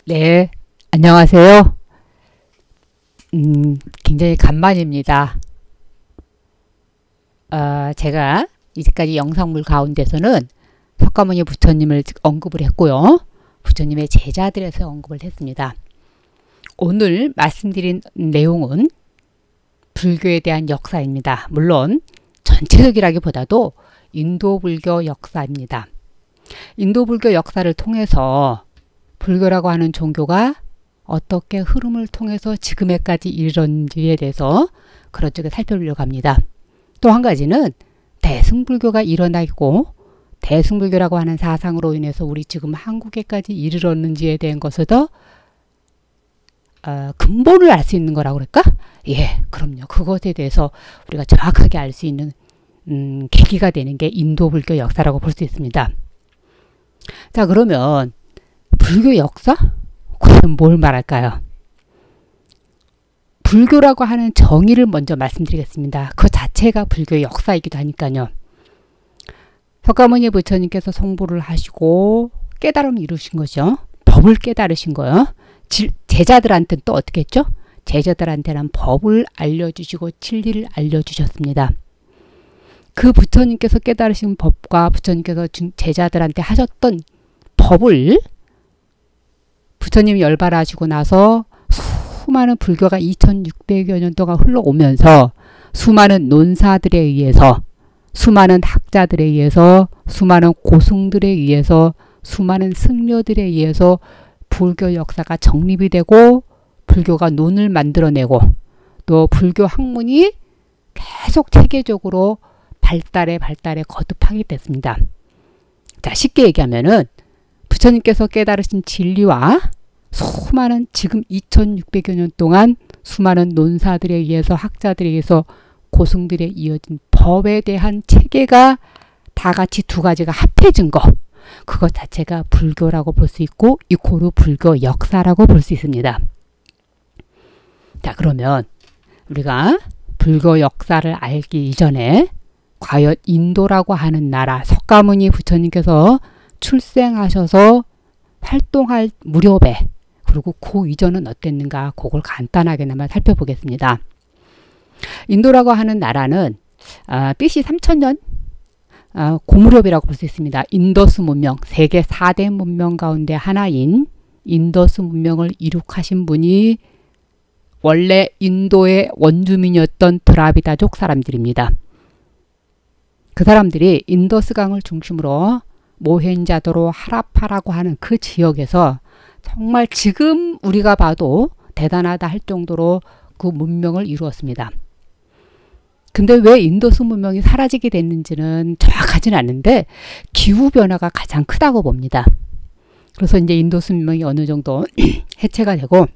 네, 안녕하세요. 굉장히 간만입니다. 제가 이제까지 영상물 가운데서는 석가모니 부처님을 언급을 했고요. 부처님의 제자들에서 언급을 했습니다. 오늘 말씀드린 내용은 불교에 대한 역사입니다. 물론 전체적이라기보다도 인도 불교 역사입니다. 인도 불교 역사를 통해서 불교라고 하는 종교가 어떻게 흐름을 통해서 지금에까지 이르렀는지에 대해서 그런 쪽에 살펴보려고 합니다. 또 한 가지는 대승불교가 일어나고 대승불교라고 하는 사상으로 인해서 우리 지금 한국에까지 이르렀는지에 대한 것을 더 근본을 알 수 있는 거라고 그럴까? 예, 그럼요. 그것에 대해서 우리가 정확하게 알 수 있는 계기가 되는 게 인도 불교 역사라고 볼 수 있습니다. 자, 그러면 불교 역사? 그럼 뭘 말할까요? 불교라고 하는 정의를 먼저 말씀드리겠습니다. 그 자체가 불교의 역사이기도 하니까요. 석가모니 부처님께서 성불을 하시고 깨달음을 이루신 거죠. 법을 깨달으신 거예요. 제자들한테는 또 어떻게 했죠? 제자들한테는 법을 알려주시고 진리를 알려주셨습니다. 그 부처님께서 깨달으신 법과 부처님께서 제자들한테 하셨던 법을 부처님이 열반하시고 나서 수많은 불교가 2600여 년 동안 흘러오면서 수많은 논사들에 의해서 수많은 학자들에 의해서 수많은 고승들에 의해서 수많은 승려들에 의해서 불교 역사가 정립이 되고 불교가 논을 만들어내고 또 불교 학문이 계속 체계적으로 발달에 거듭하게 됐습니다. 자, 쉽게 얘기하면은 부처님께서 깨달으신 진리와 수많은 지금 2600여 년 동안 수많은 논사들에 의해서 학자들에 의해서 고승들에 이어진 법에 대한 체계가 다 같이 두 가지가 합해진 거, 그것 자체가 불교라고 볼 수 있고 이코르 불교 역사라고 볼 수 있습니다. 자, 그러면 우리가 불교 역사를 알기 이전에 과연 인도라고 하는 나라, 석가모니 부처님께서 출생하셔서 활동할 무렵에 그리고 그 이전은 어땠는가, 그걸 간단하게나마 살펴보겠습니다. 인도라고 하는 나라는 BC 3000년 고무렵이라고 볼 수 있습니다. 인더스 문명, 세계 4대 문명 가운데 하나인 인더스 문명을 이룩하신 분이 원래 인도의 원주민이었던 드라비다족 사람들입니다. 그 사람들이 인더스강을 중심으로 모헨자도로 하라파라고 하는 그 지역에서 정말 지금 우리가 봐도 대단하다 할 정도로 그 문명을 이루었습니다. 근데 왜 인더스 문명이 사라지게 됐는지는 정확하진 않은데 기후변화가 가장 크다고 봅니다. 그래서 이제 인더스 문명이 어느 정도 해체가 되고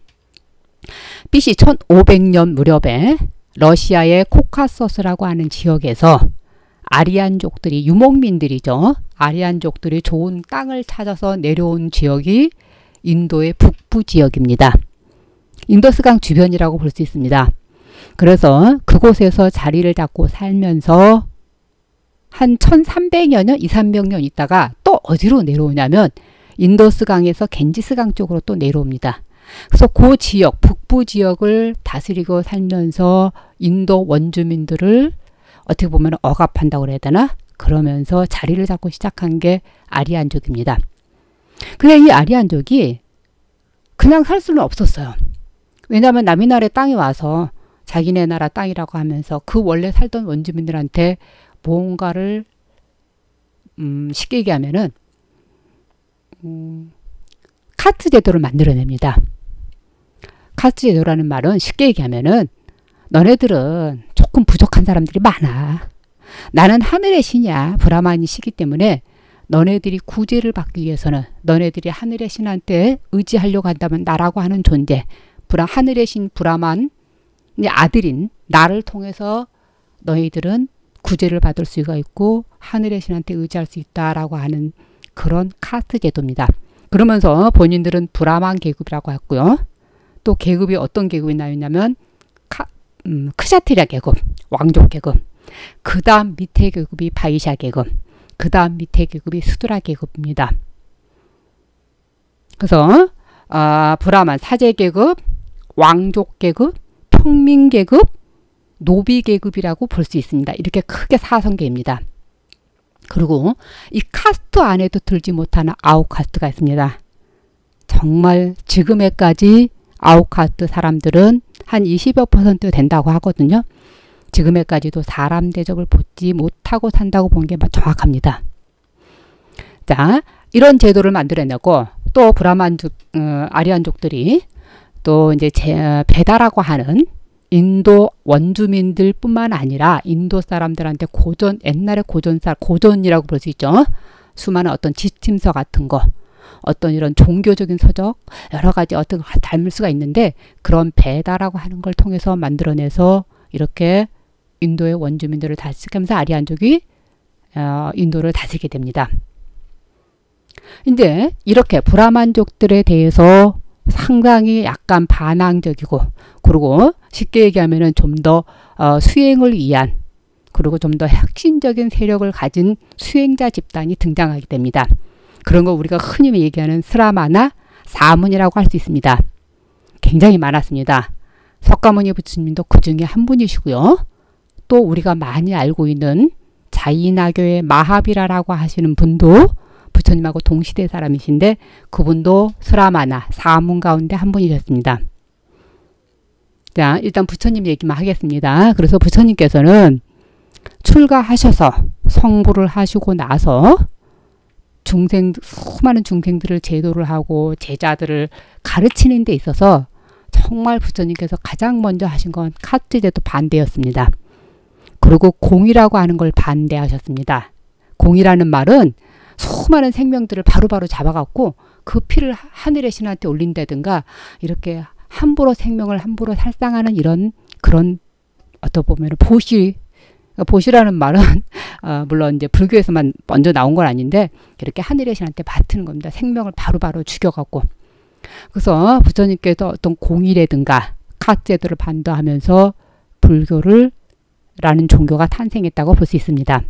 BC 1500년 무렵에 러시아의 코카서스라고 하는 지역에서 아리안족들이, 유목민들이죠. 아리안족들이 좋은 땅을 찾아서 내려온 지역이 인도의 북부 지역입니다. 인더스강 주변이라고 볼 수 있습니다. 그래서 그곳에서 자리를 잡고 살면서 한 1300여 년, 200~300년 있다가 또 어디로 내려오냐면 인더스강에서 겐지스강 쪽으로 또 내려옵니다. 그래서 그 지역, 북부 지역을 다스리고 살면서 인도 원주민들을 어떻게 보면 억압한다고 그래야 되나? 그러면서 자리를 잡고 시작한 게 아리안족입니다. 근데 이 아리안족이 그냥 살 수는 없었어요. 왜냐하면 남의 나라의 땅에 와서 자기네 나라 땅이라고 하면서 그 원래 살던 원주민들한테 뭔가를 쉽게 얘기하면은 카스트 제도를 만들어냅니다. 카스트 제도라는 말은 쉽게 얘기하면은 너네들은 조금 부족한 사람들이 많아. 나는 하늘의 신이야. 브라만이 시기 때문에 너네들이 구제를 받기 위해서는 너네들이 하늘의 신한테 의지하려고 한다면 나라고 하는 존재, 하늘의 신 브라만의 아들인 나를 통해서 너희들은 구제를 받을 수가 있고 하늘의 신한테 의지할 수 있다라고 하는 그런 카스트 제도입니다. 그러면서 본인들은 브라만 계급이라고 했고요. 또 계급이 어떤 계급이 나왔냐면 크샤트리아 계급, 왕족 계급, 그 다음 밑에 계급이 바이샤 계급, 그 다음 밑에 계급이 수드라 계급입니다. 그래서 브라만 사제계급, 왕족계급, 평민계급, 노비계급이라고 볼 수 있습니다. 이렇게 크게 4성계입니다. 그리고 이 카스트 안에도 들지 못하는 아웃카스트가 있습니다. 정말 지금에까지 아웃카스트 사람들은 한 20여 % 된다고 하거든요. 지금에까지도 사람 대접을 받지 못하고 산다고 보는 게 정확합니다. 자, 이런 제도를 만들어내고 또 브라만족, 아리안족들이 또 이제 베다라고 하는 인도 원주민들 뿐만 아니라 인도 사람들한테 옛날에 고전이라고 볼 수 있죠. 수많은 어떤 지침서 같은 거, 어떤 이런 종교적인 서적, 여러 가지 어떤 걸 닮을 수가 있는데 그런 베다라고 하는 걸 통해서 만들어내서 이렇게 인도의 원주민들을 다스리면서 아리안족이 인도를 다스리게 됩니다. 근데 이렇게 브라만족들에 대해서 상당히 약간 반항적이고 그리고 쉽게 얘기하면은 좀 더 수행을 위한 그리고 좀 더 혁신적인 세력을 가진 수행자 집단이 등장하게 됩니다. 그런 거 우리가 흔히 얘기하는 스라마나 사문이라고 할 수 있습니다. 굉장히 많았습니다. 석가모니 부처님도 그 중에 한 분이시고요. 또 우리가 많이 알고 있는 자이나교의 마하비라라고 하시는 분도 부처님하고 동시대 사람이신데 그분도 스라마나 사문 가운데 한 분이셨습니다. 자, 일단 부처님 얘기만 하겠습니다. 그래서 부처님께서는 출가하셔서 성불을 하시고 나서 수많은 중생들을 제도를 하고 제자들을 가르치는 데 있어서 정말 부처님께서 가장 먼저 하신 건 카트제도 반대였습니다. 그리고 공이라고 하는 걸 반대하셨습니다. 공이라는 말은 수많은 생명들을 바로바로 잡아갖고 그 피를 하늘의 신한테 올린다든가 이렇게 함부로 생명을 함부로 살상하는 이런 그런 어떻게 보면 보시라는 말은 물론 이제 불교에서만 먼저 나온 건 아닌데 이렇게 하늘의 신한테 바트는 겁니다. 생명을 바로바로 죽여갖고. 그래서 부처님께서 어떤 공이라든가 카제도를 반대하면서 불교를 라는 종교가 탄생했다고 볼 수 있습니다.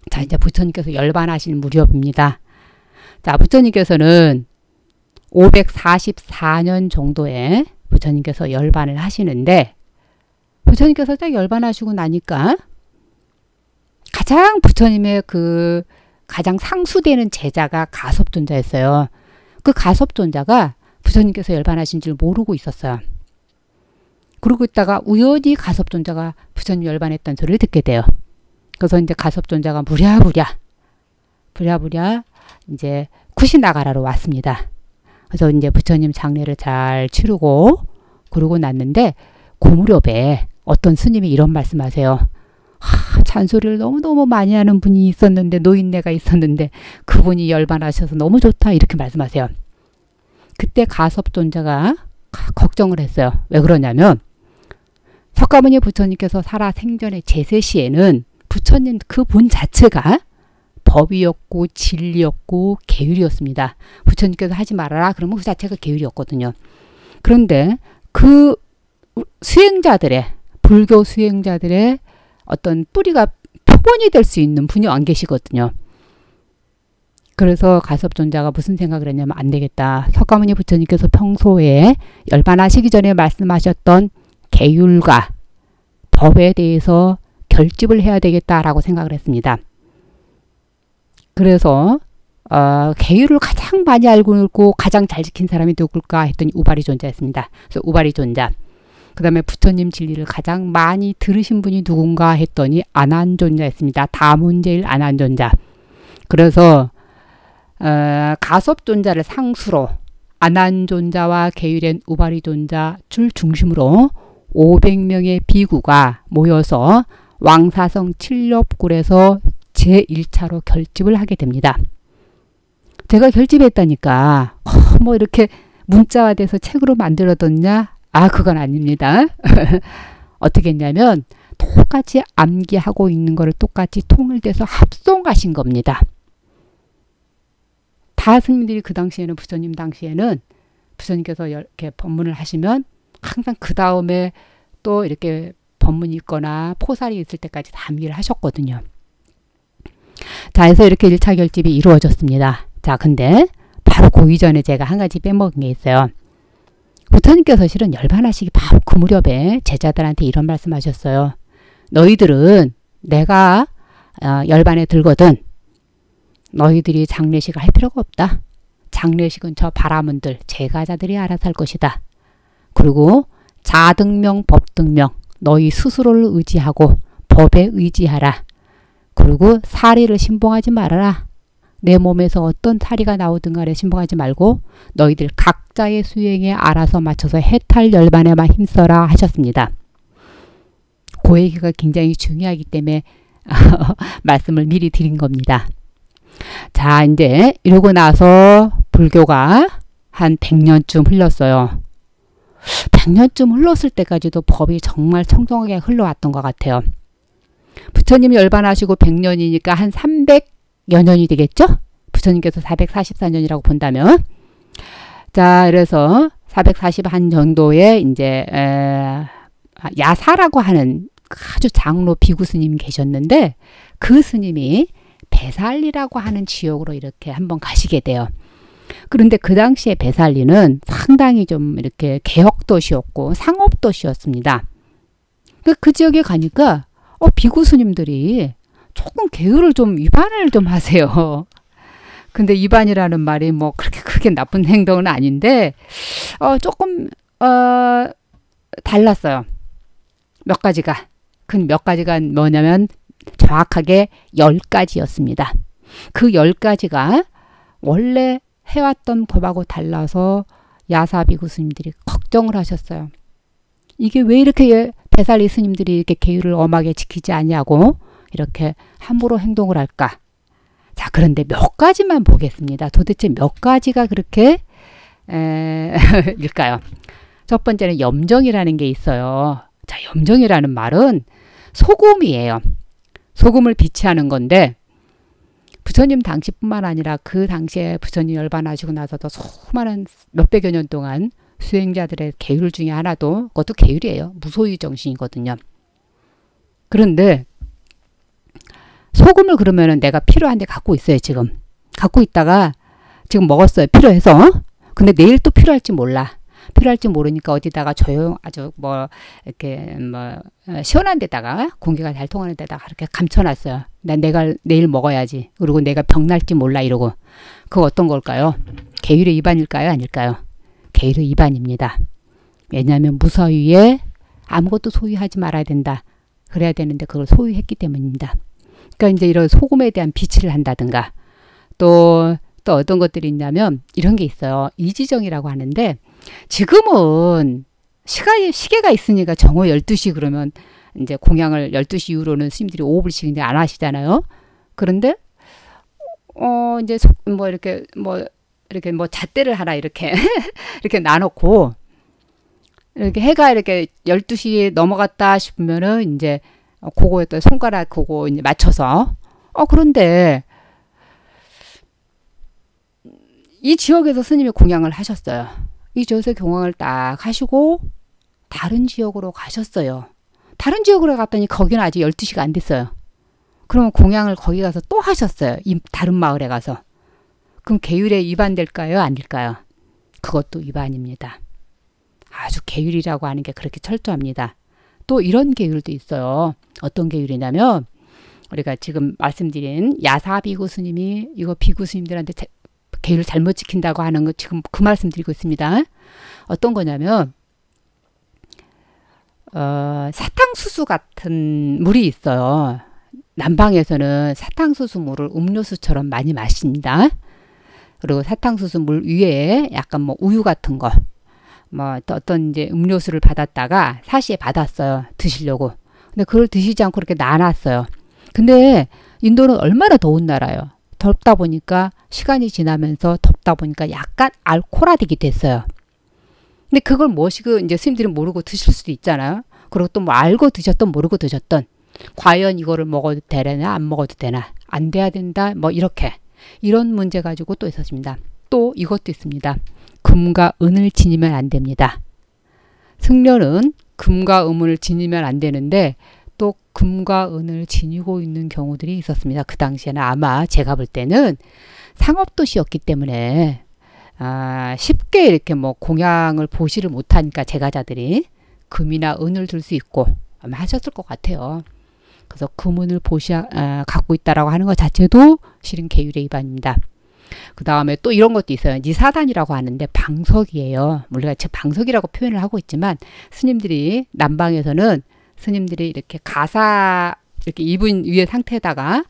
자, 이제 부처님께서 열반하신 무렵입니다. 자, 부처님께서는 544년 정도에 부처님께서 열반을 하시는데 부처님께서 딱 열반하시고 나니까 가장 부처님의 가장 상수되는 제자가 가섭존자였어요. 그 가섭존자가 부처님께서 열반하신 줄 모르고 있었어요. 그러고 있다가 우연히 가섭존자가 부처님 열반했다는 소리를 듣게 돼요. 그래서 이제 가섭존자가 부랴부랴 이제 쿠시나가라로 왔습니다. 그래서 이제 부처님 장례를 잘 치르고 그러고 났는데 그 무렵에 어떤 스님이 이런 말씀하세요. 잔소리를 너무너무 많이 하는 분이 있었는데 노인네가 있었는데 그분이 열반하셔서 너무 좋다 이렇게 말씀하세요. 그때 가섭존자가 걱정을 했어요. 왜 그러냐면 석가모니 부처님께서 살아 생전의 제세시에는 부처님 그 본 자체가 법이었고 진리였고 계율이었습니다. 부처님께서 하지 말아라 그러면 그 자체가 계율이었거든요. 그런데 그 수행자들의 불교 수행자들의 어떤 뿌리가 표본이 될 수 있는 분이 안 계시거든요. 그래서 가섭존자가 무슨 생각을 했냐면 안 되겠다. 석가모니 부처님께서 평소에 열반하시기 전에 말씀하셨던 계율과 법에 대해서 결집을 해야 되겠다라고 생각을 했습니다. 그래서 계율을 가장 많이 알고 있고 가장 잘 지킨 사람이 누굴까 했더니 우바리존자였습니다. 그래서 우바리존자. 그 다음에 부처님 진리를 가장 많이 들으신 분이 누군가 했더니 아난존자였습니다. 다문제일 아난존자. 그래서 가섭존자를 상수로 아난존자와 계율엔 우바리존자 줄 중심으로 500명의 비구가 모여서 왕사성 칠렵굴에서 제1차로 결집을 하게 됩니다. 제가 결집했다니까 뭐 이렇게 문자화돼서 책으로 만들어뒀냐? 그건 아닙니다. 어떻게 했냐면 똑같이 암기하고 있는 거를 똑같이 통일돼서 합송하신 겁니다. 다 스님들이 그 당시에는 부처님 당시에는 부처님께서 이렇게 법문을 하시면 항상 그 다음에 또 이렇게 법문이 있거나 포살이 있을 때까지 다 암기를 하셨거든요. 자, 해서 이렇게 1차 결집이 이루어졌습니다. 자, 근데 바로 그 이전에 제가 한 가지 빼먹은 게 있어요. 부처님께서 실은 열반하시기 바로 그 무렵에 제자들한테 이런 말씀하셨어요. 너희들은 내가 열반에 들거든 너희들이 장례식을 할 필요가 없다. 장례식은 저 바라문들 제가자들이 알아서 할 것이다. 그리고 자등명 법등명 너희 스스로를 의지하고 법에 의지하라. 그리고 사리를 신봉하지 말아라. 내 몸에서 어떤 사리가 나오든 간에 신봉하지 말고 너희들 각자의 수행에 알아서 맞춰서 해탈 열반에만 힘써라 하셨습니다. 그 얘기가 굉장히 중요하기 때문에 말씀을 미리 드린 겁니다. 자, 이제 이러고 나서 불교가 한 100년쯤 흘렀어요. 100년쯤 흘렀을 때까지도 법이 정말 청정하게 흘러왔던 것 같아요. 부처님이 열반하시고 100년이니까 한 300여 년이 되겠죠? 부처님께서 444년이라고 본다면. 자, 그래서 441 정도에 이제 야사라고 하는 아주 장로 비구 스님이 계셨는데 그 스님이 배살리라고 하는 지역으로 이렇게 한번 가시게 돼요. 그런데 그 당시에 배살리는 상당히 좀 이렇게 개혁도시였고 상업도시였습니다. 그 지역에 가니까 비구 스님들이 조금 계율을 좀 위반을 좀 하세요. 근데 위반이라는 말이 뭐 그렇게 크게 나쁜 행동은 아닌데 조금 달랐어요. 몇 가지가. 그 몇 가지가 뭐냐면 정확하게 10가지였습니다. 그 10가지가 원래 해왔던 법하고 달라서 야사비구 스님들이 걱정을 하셨어요. 이게 왜 이렇게 배살리 스님들이 이렇게 계율을 엄하게 지키지 않냐고 이렇게 함부로 행동을 할까? 자, 그런데 몇 가지만 보겠습니다. 도대체 몇 가지가 그렇게 일까요? 첫 번째는 염정이라는 게 있어요. 자, 염정이라는 말은 소금이에요. 소금을 비치하는 건데 부처님 당시뿐만 아니라 그 당시에 부처님 열반하시고 나서도 수많은 몇백여 년 동안 수행자들의 계율 중에 하나도 그것도 계율이에요. 무소유 정신이거든요. 그런데 소금을 그러면은 내가 필요한데 갖고 있어요. 지금 갖고 있다가 지금 먹었어요. 필요해서. 근데 내일 또 필요할지 몰라. 필요할지 모르니까 어디다가 아주 뭐 이렇게 뭐 시원한 데다가 공기가 잘 통하는 데다가 이렇게 감춰놨어요. 내가 내일 먹어야지. 그리고 내가 병날지 몰라 이러고. 그거 어떤 걸까요? 계율의 위반일까요? 아닐까요? 계율의 위반입니다. 왜냐하면 무소유에 아무것도 소유하지 말아야 된다. 그래야 되는데 그걸 소유했기 때문입니다. 그러니까 이제 이런 소금에 대한 비치를 한다든가 또 어떤 것들이 있냐면 이런 게 있어요. 이지정이라고 하는데 지금은 시계가 있으니까 정오 12시 그러면 이제 공양을 12시 이후로는 스님들이 5불씩 이제 안 하시잖아요. 그런데 이제 뭐 이렇게 뭐 잣대를 하나 이렇게 이렇게 놔놓고 이렇게 해가 이렇게 12시에 넘어갔다 싶으면은 이제 그거에 또 손가락 그거 이제 맞춰서 그런데 이 지역에서 스님이 공양을 하셨어요. 이 지역에서 공양을 딱 하시고 다른 지역으로 가셨어요. 다른 지역으로 갔더니 거기는 아직 12시가 안 됐어요. 그러면 공양을 거기 가서 또 하셨어요. 이 다른 마을에 가서. 그럼 계율에 위반될까요? 아닐까요? 그것도 위반입니다. 아주 계율이라고 하는 게 그렇게 철저합니다. 또 이런 계율도 있어요. 어떤 계율이냐면 우리가 지금 말씀드린 야사비구 스님이 이거 비구 스님들한테 계율을 잘못 지킨다고 하는 거 지금 그 말씀 드리고 있습니다. 어떤 거냐면 사탕수수 같은 물이 있어요. 남방에서는 사탕수수 물을 음료수처럼 많이 마십니다. 그리고 사탕수수 물 위에 약간 뭐 우유 같은 거, 뭐 어떤 이제 음료수를 받았다가 사시에 받았어요. 드시려고. 근데 그걸 드시지 않고 이렇게 놔놨어요. 근데 인도는 얼마나 더운 나라예요. 덥다 보니까 시간이 지나면서 덥다 보니까 약간 알코올화되게 됐어요. 근데 그걸 뭐시고 이제 스님들이 모르고 드실 수도 있잖아요. 그리고 또 뭐 알고 드셨던 모르고 드셨던 과연 이거를 먹어도 되나 안 먹어도 되나 안 돼야 된다 뭐 이렇게 이런 문제 가지고 또 있었습니다. 또 이것도 있습니다. 금과 은을 지니면 안 됩니다. 승려는 금과 음을 지니면 안 되는데 또 금과 은을 지니고 있는 경우들이 있었습니다. 그 당시에는 아마 제가 볼 때는 상업도시였기 때문에 쉽게 이렇게 뭐 공양을 보지를 못하니까 제가자들이 금이나 은을 들 수 있고 아마 하셨을 것 같아요. 그래서 금은을 갖고 있다라고 하는 것 자체도 실은 계율의 위반입니다. 그 다음에 또 이런 것도 있어요. 니사단이라고 하는데 방석이에요. 우리가 즉 방석이라고 표현을 하고 있지만 스님들이 남방에서는 스님들이 이렇게 가사 이렇게 입은 위에 상태에다가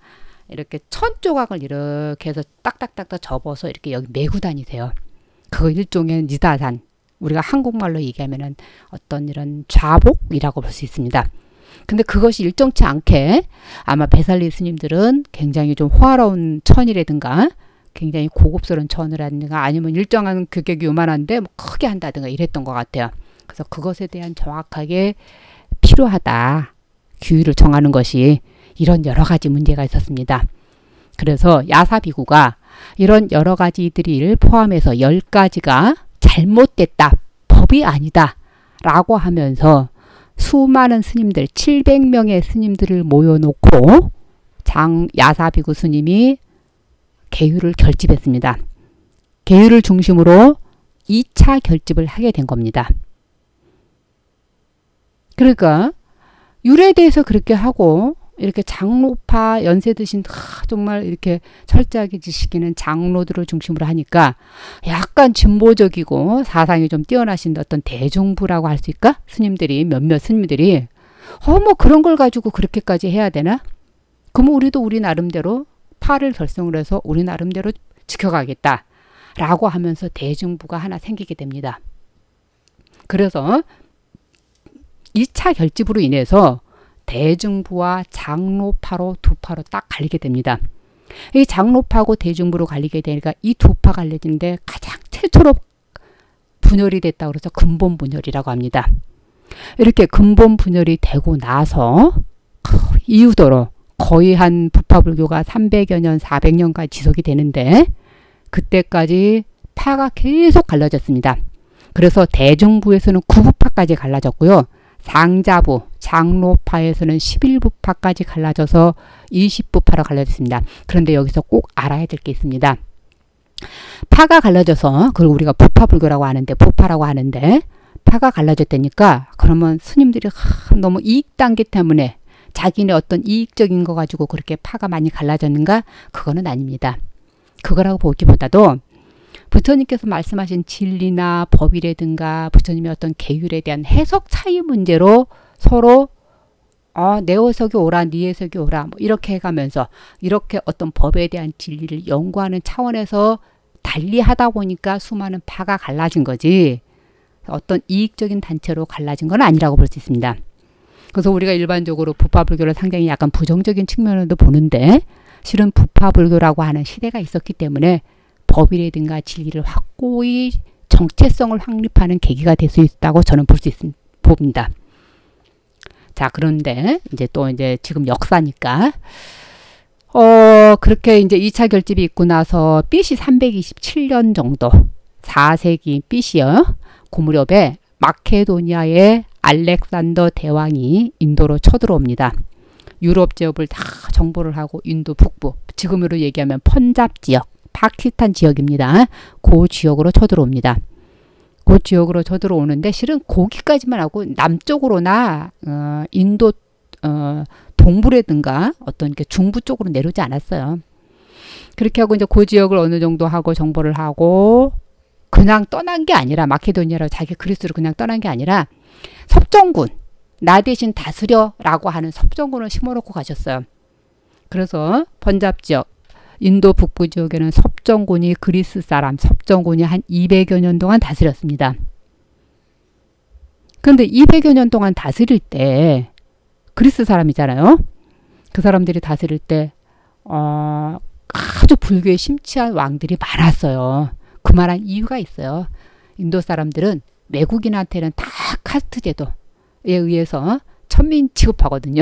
이렇게 천 조각을 이렇게 해서 딱딱딱딱 접어서 이렇게 여기 메고 다니세요. 그거 일종의 니사단. 우리가 한국말로 얘기하면은 어떤 이런 좌복이라고 볼 수 있습니다. 근데 그것이 일정치 않게 아마 베살리 스님들은 굉장히 좀 호화로운 천이라든가 굉장히 고급스러운 천이라든가 아니면 일정한 규격이 요만한데 뭐 크게 한다든가 이랬던 것 같아요. 그래서 그것에 대한 정확하게 필요하다. 규율을 정하는 것이 이런 여러 가지 문제가 있었습니다. 그래서 야사비구가 이런 여러 가지들을 포함해서 10가지가 잘못됐다. 법이 아니다. 라고 하면서 수많은 스님들 700명의 스님들을 모여놓고 야사비구 스님이 계율을 결집했습니다. 계율을 중심으로 2차 결집을 하게 된 겁니다. 그러니까 율에 대해서 그렇게 하고 이렇게 장로파 연세 드신 정말 이렇게 철저하게 지키는 장로들을 중심으로 하니까 약간 진보적이고 사상이 좀 뛰어나신 어떤 대중부라고 할 수 있을까? 스님들이 몇몇 스님들이 뭐 그런 걸 가지고 그렇게까지 해야 되나? 그럼 우리도 우리 나름대로 파를 결성을 해서 우리 나름대로 지켜가겠다 라고 하면서 대중부가 하나 생기게 됩니다. 그래서 2차 결집으로 인해서 대중부와 장로파로 두 파로 딱 갈리게 됩니다. 이 장로파하고 대중부로 갈리게 되니까 이 두 파 갈려지는데 가장 최초로 분열이 됐다고 그래서 근본 분열이라고 합니다. 이렇게 근본 분열이 되고 나서 이후도로 거의 한 부파불교가 300여 년, 400년까지 지속이 되는데 그때까지 파가 계속 갈라졌습니다. 그래서 대중부에서는 9부파까지 갈라졌고요. 상자부, 장로파에서는 11부파까지 갈라져서 20부파로 갈라졌습니다. 그런데 여기서 꼭 알아야 될 게 있습니다. 파가 갈라져서 그걸 우리가 부파불교라고 하는데 부파라고 하는데 파가 갈라졌다니까 그러면 스님들이 너무 이익단계 때문에 자기네 어떤 이익적인 거 가지고 그렇게 파가 많이 갈라졌는가? 그거는 아닙니다. 그거라고 보기보다도 부처님께서 말씀하신 진리나 법이라든가 부처님의 어떤 계율에 대한 해석 차이 문제로 서로 내 해석이 오라 네 해석이 오라 뭐 이렇게 해가면서 이렇게 어떤 법에 대한 진리를 연구하는 차원에서 달리 하다 보니까 수많은 파가 갈라진 거지 어떤 이익적인 단체로 갈라진 건 아니라고 볼 수 있습니다. 그래서 우리가 일반적으로 부파불교를 상당히 약간 부정적인 측면으로도 보는데 실은 부파불교라고 하는 시대가 있었기 때문에 법이라든가 진리를 확고히 정체성을 확립하는 계기가 될 수 있다고 저는 볼 수 봅니다. 자, 그런데 이제 또 이제 지금 역사니까 그렇게 이제 2차 결집이 있고 나서 BC 327년 정도 4세기 BC요. 그 무렵에 마케도니아의 알렉산더 대왕이 인도로 쳐들어옵니다. 유럽 지역을 다 정보를 하고 인도 북부, 지금으로 얘기하면 펀잡 지역, 파키스탄 지역입니다. 그 지역으로 쳐들어옵니다. 그 지역으로 쳐들어오는데 실은 거기까지만 하고 남쪽으로나 인도 동부라든가 어떤 이렇게 중부 쪽으로 내려오지 않았어요. 그렇게 하고 이제 그 지역을 어느 정도 하고 정보를 하고 그냥 떠난 게 아니라 마케도니아라고 자기 그리스로 그냥 떠난 게 아니라 섭정군 나 대신 다스려 라고 하는 섭정군을 심어놓고 가셨어요. 그래서 펀잡 지역 인도 북부 지역에는 섭정군이 그리스 사람 섭정군이 한 200여 년 동안 다스렸습니다. 그런데 200여 년 동안 다스릴 때 그리스 사람이잖아요. 그 사람들이 다스릴 때 아주 불교에 심취한 왕들이 많았어요. 그만한 이유가 있어요. 인도 사람들은 외국인한테는 다 카스트 제도에 의해서 천민 취급하거든요.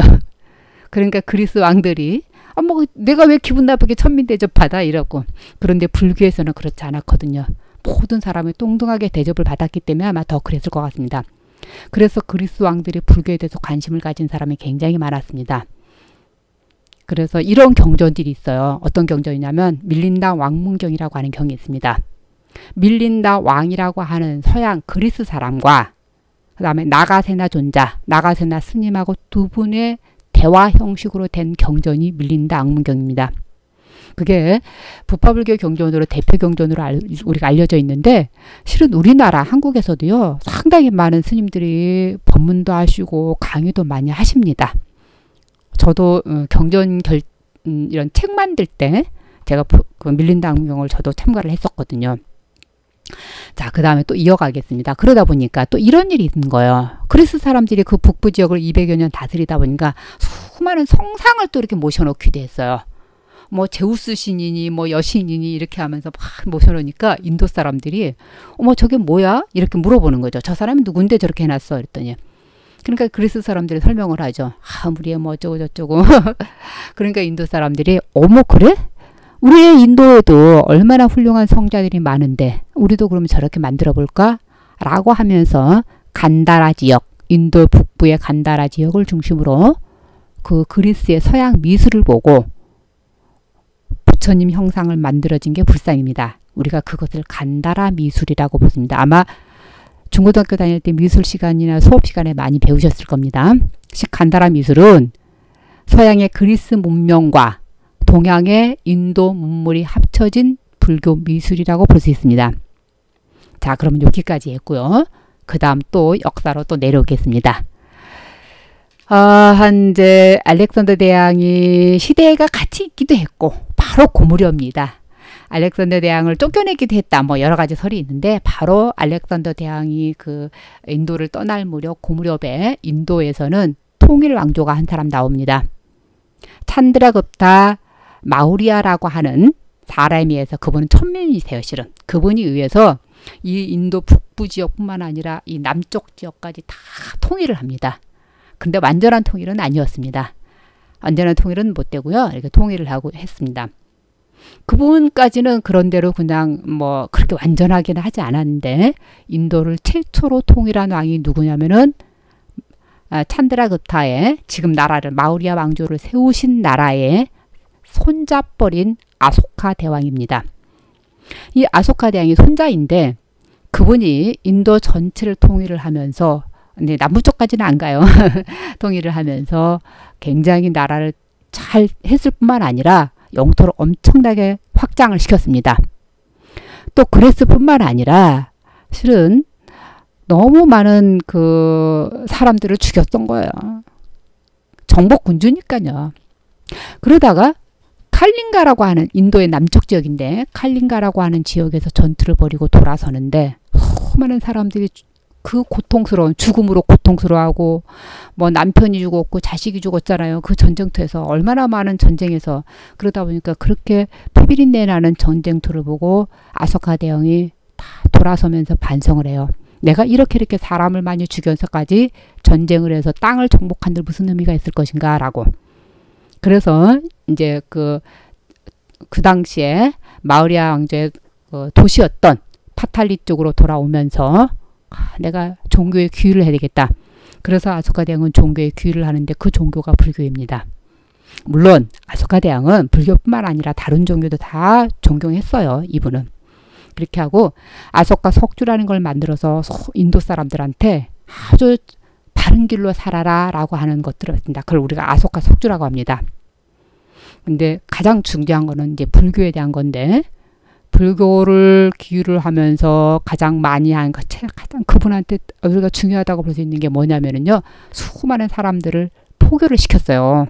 그러니까 그리스 왕들이 뭐 내가 왜 기분 나쁘게 천민 대접받아 이러고 그런데 불교에서는 그렇지 않았거든요. 모든 사람이 동등하게 대접을 받았기 때문에 아마 더 그랬을 것 같습니다. 그래서 그리스 왕들이 불교에 대해서 관심을 가진 사람이 굉장히 많았습니다. 그래서 이런 경전들이 있어요. 어떤 경전이냐면 밀린당 왕문경이라고 하는 경이 있습니다. 밀린다 왕이라고 하는 서양 그리스 사람과 그 다음에 나가세나 존자, 나가세나 스님하고 두 분의 대화 형식으로 된 경전이 밀린다 악문경입니다. 그게 부파불교 경전으로 대표 경전으로 우리가 알려져 있는데 실은 우리나라 한국에서도요 상당히 많은 스님들이 법문도 하시고 강의도 많이 하십니다. 저도 경전 이런 책 만들 때 제가 그 밀린다 악문경을 저도 참가를 했었거든요. 자, 그 다음에 또 이어가겠습니다. 그러다 보니까 또 이런 일이 있는 거예요. 그리스 사람들이 그 북부 지역을 200여 년 다스리다 보니까 수많은 성상을 또 이렇게 모셔놓기도 했어요. 뭐 제우스 신이니 뭐 여신이니 이렇게 하면서 막 모셔놓으니까 인도 사람들이 어머 저게 뭐야? 이렇게 물어보는 거죠. 저 사람이 누군데 저렇게 해놨어? 그랬더니 그러니까 그리스 사람들이 설명을 하죠. 아무리 뭐 어쩌고 저쩌고 그러니까 인도 사람들이 어머 그래? 우리의 인도에도 얼마나 훌륭한 성자들이 많은데 우리도 그러면 저렇게 만들어 볼까? 라고 하면서 간다라 지역, 인도 북부의 간다라 지역을 중심으로 그 그리스의 서양 미술을 보고 부처님 형상을 만들어진 게 불상입니다. 우리가 그것을 간다라 미술이라고 부릅니다. 아마 중고등학교 다닐 때 미술 시간이나 수업 시간에 많이 배우셨을 겁니다. 간다라 미술은 서양의 그리스 문명과 동양의 인도 문물이 합쳐진 불교 미술이라고 볼 수 있습니다. 자, 그러면 여기까지 했고요. 그 다음 또 역사로 또 내려오겠습니다. 현재 알렉산더 대왕이 시대가 같이 있기도 했고 바로 그 무렵입니다. 알렉산더 대왕을 쫓겨내기도 했다. 뭐 여러 가지 설이 있는데 바로 알렉산더 대왕이 그 인도를 떠날 무렵 그 무렵에 인도에서는 통일 왕조가 한 사람 나옵니다. 찬드라급타 마우리아라고 하는 사람에 의해서 그분은 천민이세요. 실은 그분이 의해서 이 인도 북부 지역뿐만 아니라 이 남쪽 지역까지 다 통일을 합니다. 근데 완전한 통일은 아니었습니다. 완전한 통일은 못 되고요. 이렇게 통일을 하고 했습니다. 그분까지는 그런대로 그냥 뭐 그렇게 완전하게는 하지 않았는데 인도를 최초로 통일한 왕이 누구냐면은 찬드라급타의 지금 나라를 마우리아 왕조를 세우신 나라의 손자뻘인 아소카 대왕입니다. 이 아소카 대왕이 손자인데 그분이 인도 전체를 통일을 하면서 근데 남부 쪽까지는 안 가요. 통일을 하면서 굉장히 나라를 잘 했을 뿐만 아니라 영토를 엄청나게 확장을 시켰습니다. 또 그랬을 뿐만 아니라 실은 너무 많은 그 사람들을 죽였던 거예요. 정복군주니까요. 그러다가 칼링가라고 하는 인도의 남쪽 지역인데 칼링가라고 하는 지역에서 전투를 벌이고 돌아서는데 수많은 사람들이 그 고통스러운 죽음으로 고통스러워하고 뭐 남편이 죽었고 자식이 죽었잖아요. 그 전쟁터에서 얼마나 많은 전쟁에서 그러다 보니까 그렇게 피비린내 나는 전쟁터를 보고 아소카 대왕이 다 돌아서면서 반성을 해요. 내가 이렇게 사람을 많이 죽여서까지 전쟁을 해서 땅을 정복한들 무슨 의미가 있을 것인가 라고. 그래서 이제 그 당시에 마우리아 왕조의 도시였던 파탈리 쪽으로 돌아오면서 내가 종교에 귀의를 해야 되겠다. 그래서 아소카 대왕은 종교에 귀의를 하는데 그 종교가 불교입니다. 물론 아소카 대왕은 불교뿐만 아니라 다른 종교도 다 존경했어요. 이분은. 그렇게 하고 아소카 석주라는 걸 만들어서 인도 사람들한테 아주 바른 길로 살아라 라고 하는 것들을 했습니다. 그걸 우리가 아소카 석주라고 합니다. 근데 가장 중요한 거는 이제 불교에 대한 건데 불교를 기유를 하면서 가장 많이 한 것, 가장 그분한테 우리가 중요하다고 볼 수 있는 게 뭐냐면요. 수많은 사람들을 포교를 시켰어요.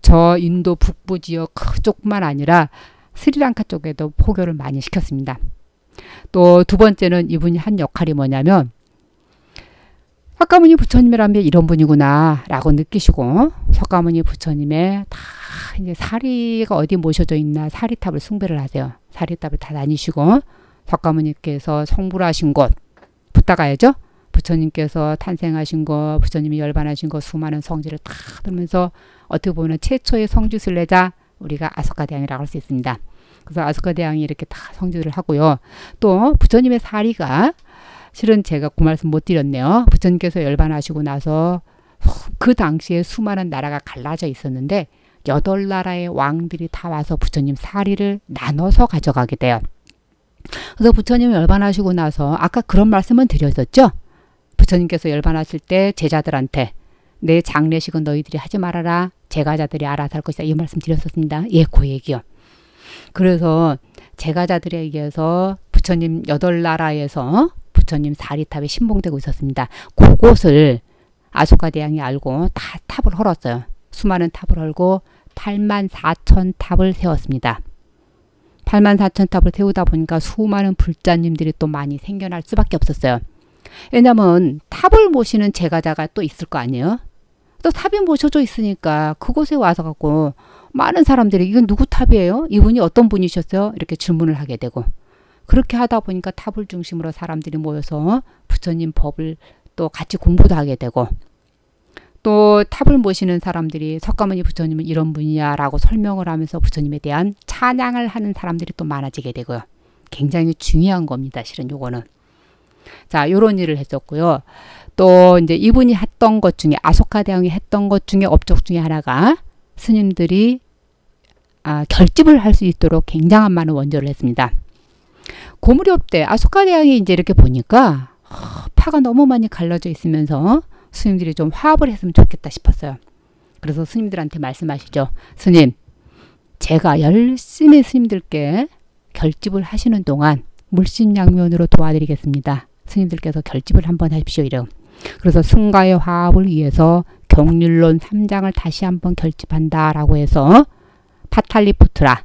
저 인도 북부 지역 그쪽뿐만 아니라 스리랑카 쪽에도 포교를 많이 시켰습니다. 또 두 번째는 이분이 한 역할이 뭐냐면 석가모니 부처님이라면 이런 분이구나 라고 느끼시고 석가모니 부처님의 다 이제 사리가 어디 모셔져 있나 사리탑을 숭배를 하세요. 사리탑을 다 다니시고 석가모니께서 성불하신 곳 붙다가야죠. 부처님께서 탄생하신 것, 부처님이 열반하신 것 수많은 성지를 다 들으면서 어떻게 보면 최초의 성지순례자 우리가 아소카 대왕이라고 할 수 있습니다. 그래서 아소카 대왕이 이렇게 다 성지를 하고요. 또 부처님의 사리가 실은 제가 그 말씀 못 드렸네요. 부처님께서 열반하시고 나서 그 당시에 수많은 나라가 갈라져 있었는데 8나라의 왕들이 다 와서 부처님 사리를 나눠서 가져가게 돼요. 그래서 부처님이 열반하시고 나서 아까 그런 말씀은 드렸었죠. 부처님께서 열반하실 때 제자들한테 내 장례식은 너희들이 하지 말아라. 제가자들이 알아서 할 것이다. 이 말씀 드렸었습니다. 예, 그 얘기요. 그래서 제가자들에 의해서 부처님 8나라에서 부처님 사리탑에 신봉되고 있었습니다. 그곳을 아소카대왕이 알고 다 탑을 헐었어요. 수많은 탑을 헐고 84,000 탑을 세웠습니다. 84,000 탑을 세우다 보니까 수많은 불자님들이 또 많이 생겨날 수밖에 없었어요. 왜냐면 탑을 모시는 제가자가 또 있을 거 아니에요. 또 탑이 모셔져 있으니까 그곳에 와서 갖고 많은 사람들이 이건 누구 탑이에요? 이분이 어떤 분이셨어요? 이렇게 질문을 하게 되고, 그렇게 하다 보니까 탑을 중심으로 사람들이 모여서 부처님 법을 또 같이 공부도 하게 되고, 또 탑을 모시는 사람들이 석가모니 부처님은 이런 분이야 라고 설명을 하면서 부처님에 대한 찬양을 하는 사람들이 또 많아지게 되고요. 굉장히 중요한 겁니다. 실은 요거는. 자, 요런 일을 했었고요. 또 이제 이분이 했던 것 중에, 아소카 대왕이 했던 것 중에 업적 중에 하나가 스님들이 결집을 할 수 있도록 굉장한 많은 원조를 했습니다. 그 무렵 때 아소카 대왕이 이제 이렇게 보니까 파가 너무 많이 갈라져 있으면서 스님들이 좀 화합을 했으면 좋겠다 싶었어요. 그래서 스님들한테 말씀하시죠. 스님, 제가 열심히 스님들께 결집을 하시는 동안 물심양면으로 도와드리겠습니다. 스님들께서 결집을 한번 하십시오. 이래요. 그래서 승가의 화합을 위해서 경률론 3장을 다시 한번 결집한다라고 해서 파탈리푸트라,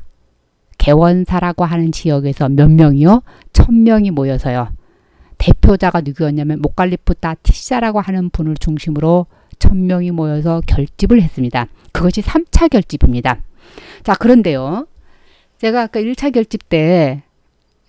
개원사라고 하는 지역에서 몇 명이요? 1000명이 모여서요. 대표자가 누구였냐면 모칼리푸타 티샤라고 하는 분을 중심으로 1000명이 모여서 결집을 했습니다. 그것이 3차 결집입니다. 자, 그런데요. 제가 아까 1차 결집 때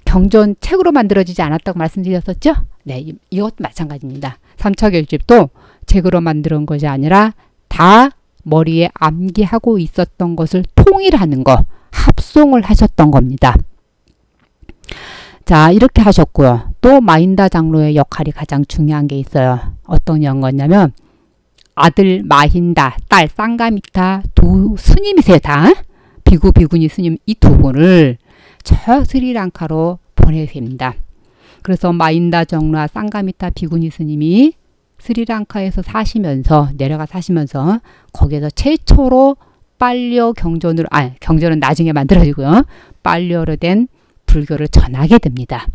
경전 책으로 만들어지지 않았다고 말씀드렸었죠? 네, 이것도 마찬가지입니다. 3차 결집도 책으로 만드는 것이 아니라 다 머리에 암기하고 있었던 것을 통일하는 거, 합송을 하셨던 겁니다. 자, 이렇게 하셨고요. 또 마인다 장로의 역할이 가장 중요한 게 있어요. 어떤 거냐면 아들 마힌다, 딸 쌍가미타 두 스님이세요. 다 비구 비구니 스님 이 두 분을 저 스리랑카로 보내십니다. 그래서 마인다 장로와 쌍가미타 비구니 스님이 스리랑카에서 사시면서 내려가 사시면서 거기에서 최초로 빨려 경전으로, 경전은 나중에 만들어지고요. 빨려로 된 불교를 전하게 됩니다.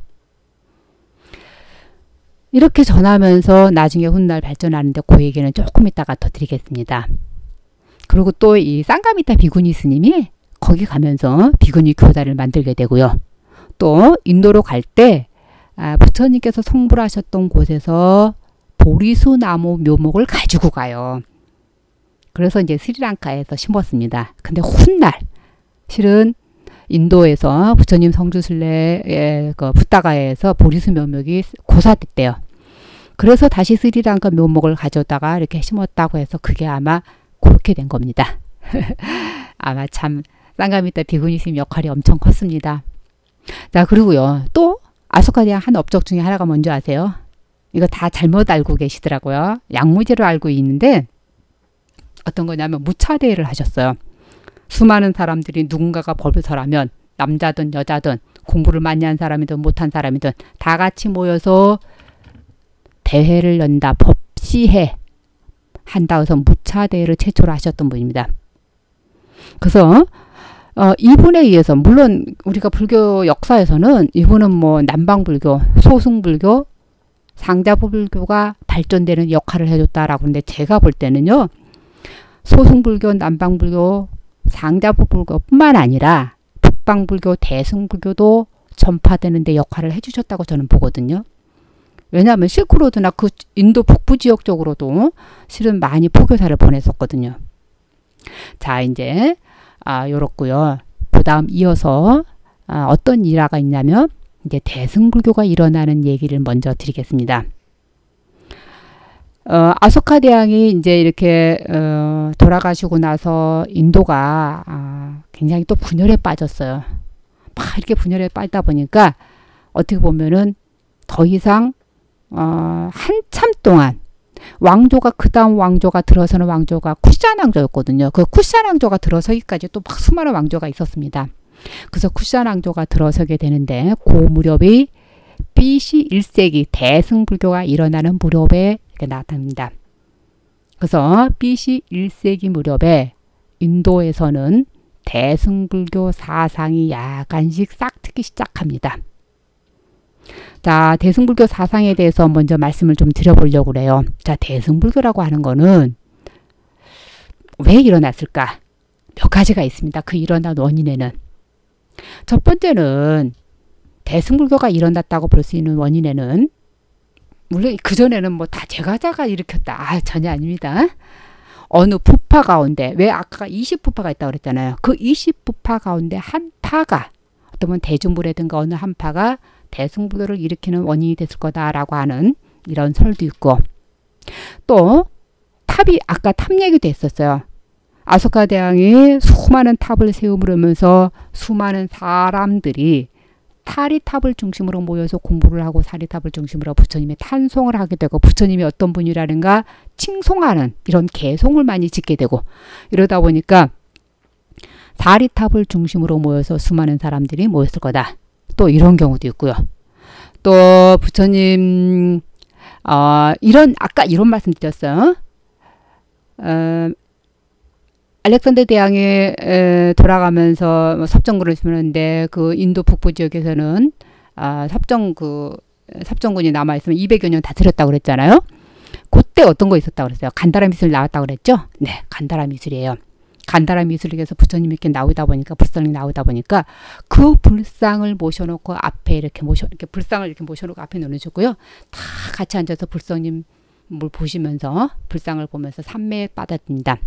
이렇게 전하면서 나중에 훗날 발전하는데 그 얘기는 조금 이따가 더 드리겠습니다. 그리고 또 이 쌍가미타 비구니 스님이 거기 가면서 비구니 교단을 만들게 되고요. 또 인도로 갈 때 부처님께서 성불하셨던 곳에서 보리수 나무 묘목을 가지고 가요. 그래서 이제 스리랑카에서 심었습니다. 근데 훗날 실은 인도에서 부처님 성주순례의 그 붓다가에서 보리수 묘목이 고사됐대요. 그래서 다시 스리랑카 묘목을 가져다가 이렇게 심었다고 해서 그게 아마 그렇게 된 겁니다. 아마 참 쌍가미타 비구니 스님 역할이 엄청 컸습니다. 자, 그리고요. 또 아소카 대왕 한 업적 중에 하나가 뭔지 아세요? 이거 다 잘못 알고 계시더라고요. 약무제로 알고 있는데 어떤 거냐면 무차대회를 하셨어요. 수많은 사람들이 누군가가 법을설하면 남자든 여자든 공부를 많이 한 사람이든 못한 사람이든 다 같이 모여서 대회를 연다. 법시회 한다 해서 무차대회를 최초로 하셨던 분입니다. 그래서 이분에 의해서 물론 우리가 불교 역사에서는 이분은 뭐 남방불교, 소승불교, 상자불교가 발전되는 역할을 해줬다라고 하는데 제가 볼 때는요. 소승불교, 남방불교, 상자불교뿐만 아니라 북방불교, 대승불교도 전파되는 데 역할을 해주셨다고 저는 보거든요. 왜냐하면 실크로드나 그 인도 북부 지역 쪽으로도 실은 많이 포교사를 보냈었거든요. 자, 이제 요렇고요. 그 다음 이어서 어떤 일화가 있냐면 이제 대승불교가 일어나는 얘기를 먼저 드리겠습니다. 아소카 대왕이 이제 이렇게 돌아가시고 나서 인도가 굉장히 또 분열에 빠졌어요. 막 이렇게 분열에 빠지다 보니까 어떻게 보면은 더 이상 한참 동안 왕조가 그 다음 왕조가 들어서는 왕조가 쿠샨 왕조였거든요. 그 쿠샨 왕조가 들어서기까지 또 막 수많은 왕조가 있었습니다. 그래서 쿠샤낭조가 들어서게 되는데 그 무렵이 BC 1세기 대승불교가 일어나는 무렵에 나타납니다. 그래서 BC 1세기 무렵에 인도에서는 대승불교 사상이 약간씩 싹트기 시작합니다. 자, 대승불교 사상에 대해서 먼저 말씀을 좀 드려보려고 그래요. 자, 대승불교라고 하는 거는 왜 일어났을까? 몇 가지가 있습니다. 그 일어난 원인에는. 첫 번째는 대승불교가 일어났다고 볼 수 있는 원인에는, 물론 그전에는 뭐 다 제가자가 일으켰다. 전혀 아닙니다. 어느 부파 가운데, 왜 아까 20부파가 있다고 그랬잖아요. 그 20부파 가운데 한 파가, 어떤 대중부라든가 어느 한 파가 대승불교를 일으키는 원인이 됐을 거다라고 하는 이런 설도 있고, 또 탑이, 아까 탑 얘기도 했었어요. 아소카 대왕이 수많은 탑을 세우면서 수많은 사람들이 사리탑을 중심으로 모여서 공부를 하고 사리탑을 중심으로 부처님의 탄송을 하게 되고, 부처님이 어떤 분이라는가 칭송하는 이런 개송을 많이 짓게 되고, 이러다 보니까 사리탑을 중심으로 모여서 수많은 사람들이 모였을 거다. 또 이런 경우도 있고요. 또 부처님 아까 이런 말씀 드렸어요. 알렉산더 대왕이 돌아가면서 섭정군을 심었는데, 그 인도 북부 지역에서는 섭정군이 남아있으면 200여 년 다스렸다고 그랬잖아요. 그때 어떤 거 있었다고 그랬어요? 간다라 미술 나왔다고 그랬죠? 네, 간다라 미술이에요. 간다라 미술에서 부처님이 이렇게 나오다 보니까, 불상이 나오다 보니까 그 불상을 모셔놓고 앞에 이렇게 불상을 이렇게 모셔놓고 앞에 놓으셨고요. 다 같이 앉아서 불성님을 보시면서, 불상을 보면서 삼매에 빠졌습니다.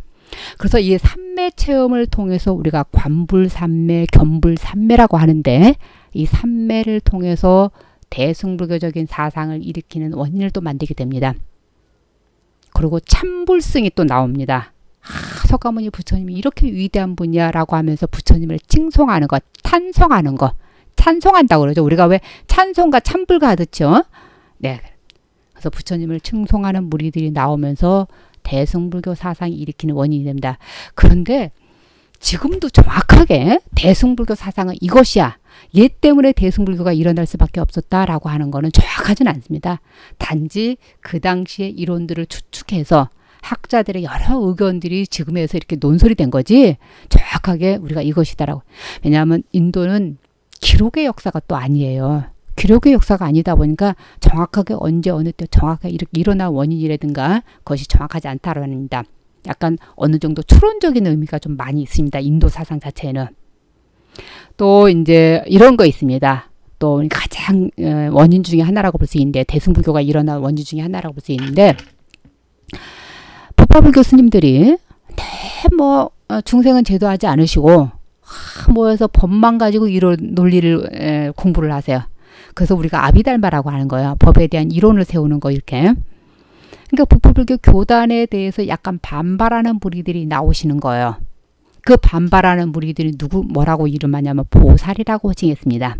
그래서 이 삼매 체험을 통해서 우리가 관불삼매, 견불삼매라고 하는데, 이 삼매를 통해서 대승불교적인 사상을 일으키는 원인을 또 만들게 됩니다. 그리고 참불승이 또 나옵니다. 석가모니 부처님이 이렇게 위대한 분이야라고 하면서 부처님을 칭송하는 것, 찬송하는 것, 찬송한다고 그러죠. 우리가 왜 찬송가 참불가 하듯이요. 네. 그래서 부처님을 칭송하는 무리들이 나오면서 대승불교 사상이 일으키는 원인이 됩니다. 그런데 지금도 정확하게 대승불교 사상은 이것이야, 얘 때문에 대승불교가 일어날 수밖에 없었다라고 하는 거는 정확하진 않습니다. 단지 그 당시의 이론들을 추측해서 학자들의 여러 의견들이 지금에서 이렇게 논설이 된 거지, 정확하게 우리가 이것이다라고. 왜냐하면 인도는 기록의 역사가 또 아니에요. 기록의 역사가 아니다 보니까 정확하게 언제 어느 때 정확하게 이렇게 일어난 원인이라든가 그것이 정확하지 않다라는 겁니다. 약간 어느 정도 추론적인 의미가 좀 많이 있습니다. 인도 사상 자체에는. 또 이제 이런 거 있습니다. 또 가장 원인 중에 하나라고 볼 수 있는데, 대승불교가 일어난 원인 중에 하나라고 볼 수 있는데, 법화불교 스님들이 중생은 제도하지 않으시고 모여서 법만 가지고 이런 논리를 공부를 하세요. 그래서 우리가 아비달마라고 하는 거예요. 법에 대한 이론을 세우는 거, 이렇게. 그러니까 법화불교 교단에 대해서 약간 반발하는 무리들이 나오시는 거예요. 그 반발하는 무리들이 뭐라고 이름하냐면 보살이라고 칭했습니다.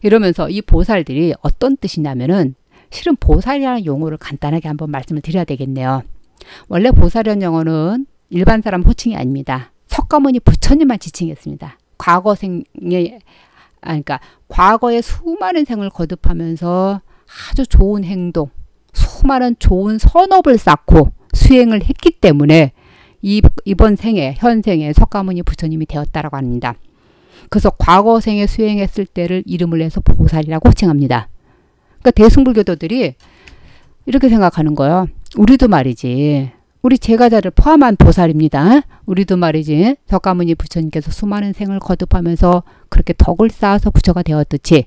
이러면서 이 보살들이 어떤 뜻이냐면은, 실은 보살이라는 용어를 간단하게 한번 말씀을 드려야 되겠네요. 원래 보살이라는 용어는 일반 사람 호칭이 아닙니다. 석가모니 부처님만 지칭했습니다. 그러니까 과거에 수많은 생을 거듭하면서 아주 좋은 행동, 수많은 좋은 선업을 쌓고 수행을 했기 때문에 이번 생에, 현생에 석가모니 부처님이 되었다라고 합니다. 그래서 과거 생에 수행했을 때를 이름을 내서 보살이라고 칭합니다. 그러니까 대승불교도들이 이렇게 생각하는 거예요. 우리도 말이지, 우리 제가자를 포함한 보살입니다. 우리도 말이지, 석가모니 부처님께서 수많은 생을 거듭하면서 그렇게 덕을 쌓아서 부처가 되었듯이,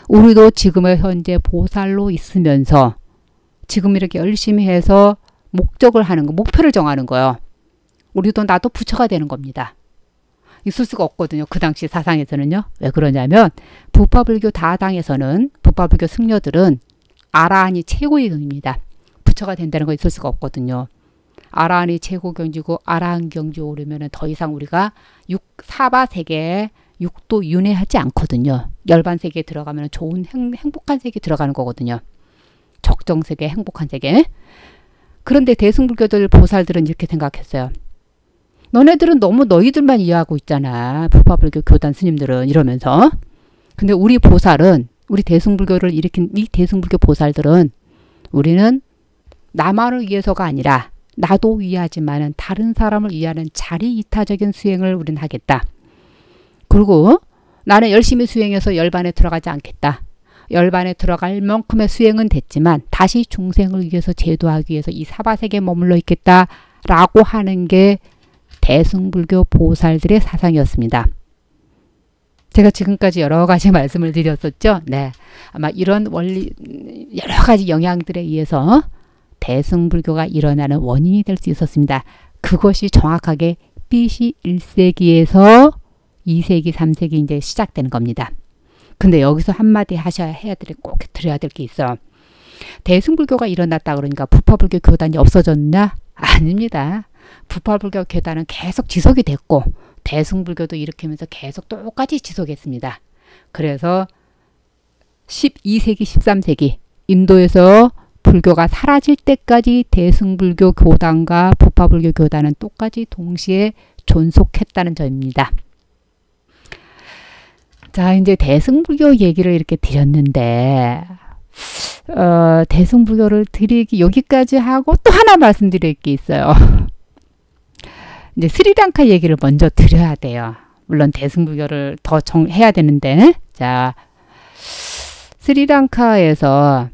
우리도 지금의 현재 보살로 있으면서 지금 이렇게 열심히 해서 목적을 하는 거, 목표를 정하는 거예요. 우리도 나도 부처가 되는 겁니다. 있을 수가 없거든요. 그 당시 사상에서는요. 왜 그러냐면, 부파불교 다당에서는, 부파불교 승려들은 아라한이 최고의 경지입니다. 부처가 된다는 거 있을 수가 없거든요. 아라한이 최고 경지고, 아라한 경지에 오르면 더 이상 우리가 사바세계에 육도 윤회하지 않거든요. 열반세계에 들어가면 좋은 행복한 세계에 들어가는 거거든요. 적정세계, 행복한 세계. 그런데 대승불교들 보살들은 이렇게 생각했어요. 너네들은 너무 너희들만 이해하고 있잖아. 부파불교 교단 스님들은 이러면서. 근데 우리 보살은 우리 대승불교를 일으킨 이 대승불교 보살들은 우리는 나만을 위해서가 아니라 나도 위하지만은 다른 사람을 위하는 자리이타적인 수행을 우리는 하겠다. 그리고 나는 열심히 수행해서 열반에 들어가지 않겠다. 열반에 들어갈 만큼의 수행은 됐지만 다시 중생을 위해서 제도하기 위해서 이 사바세계에 머물러 있겠다라고 하는 게 대승불교 보살들의 사상이었습니다. 제가 지금까지 여러 가지 말씀을 드렸었죠. 네, 아마 이런 원리 여러 가지 영향들에 의해서 대승불교가 일어나는 원인이 될 수 있었습니다. 그것이 정확하게 BC 1세기에서 2세기, 3세기 이제 시작되는 겁니다. 근데 여기서 한마디 꼭 드려야 될 게 있어. 대승불교가 일어났다 그러니까 부파불교 교단이 없어졌나? 아닙니다. 부파불교 교단은 계속 지속이 됐고 대승불교도 일으키면서 계속 똑같이 지속했습니다. 그래서 12세기, 13세기 인도에서 불교가 사라질 때까지 대승불교 교단과 부파불교 교단은 똑같이 동시에 존속했다는 점입니다. 자, 이제 대승불교 얘기를 이렇게 드렸는데 대승불교를 드리기 여기까지 하고 또 하나 말씀드릴 게 있어요. 이제 스리랑카 얘기를 먼저 드려야 돼요. 물론 대승불교를 더 해야 되는데, 자, 스리랑카에서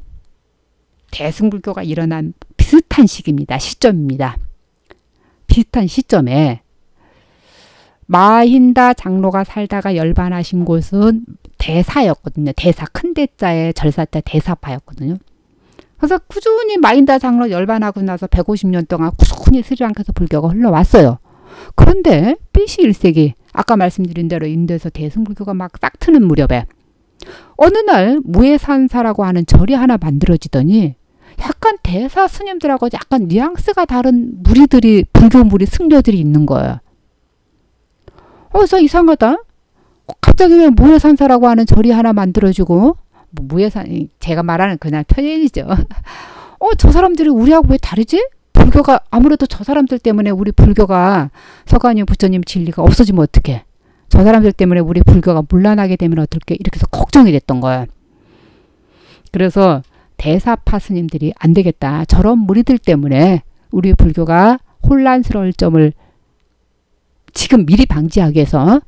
대승불교가 일어난 비슷한 시기입니다. 시점입니다. 비슷한 시점에 마힌다 장로가 살다가 열반하신 곳은 대사였거든요. 대사, 큰 대자에 절사자 대사파였거든요. 그래서 꾸준히 마힌다 장로 열반하고 나서 150년 동안 꾸준히 스리랑카에서 불교가 흘러왔어요. 그런데 BC 1세기 아까 말씀드린 대로 인도에서 대승불교가 막 싹 트는 무렵에 어느 날 무해산사라고 하는 절이 하나 만들어지더니 약간 대사 스님들하고 약간 뉘앙스가 다른 무리들이 불교무리 승려들이 있는 거예요. 그래서 이상하다. 갑자기 왜 무해산사라고 하는 절이 하나 만들어지고 무해산 제가 말하는 그냥 편견이죠. 저 사람들이 우리하고 왜 다르지? 불교가 아무래도 저 사람들 때문에 우리 불교가 서가님 부처님 진리가 없어지면 어떡해? 저 사람들 때문에 우리 불교가 문란하게 되면 어떨게? 이렇게 해서 걱정이 됐던 거예요. 그래서 대사파 스님들이 안 되겠다. 저런 무리들 때문에 우리 불교가 혼란스러울 점을 지금 미리 방지하기 위해서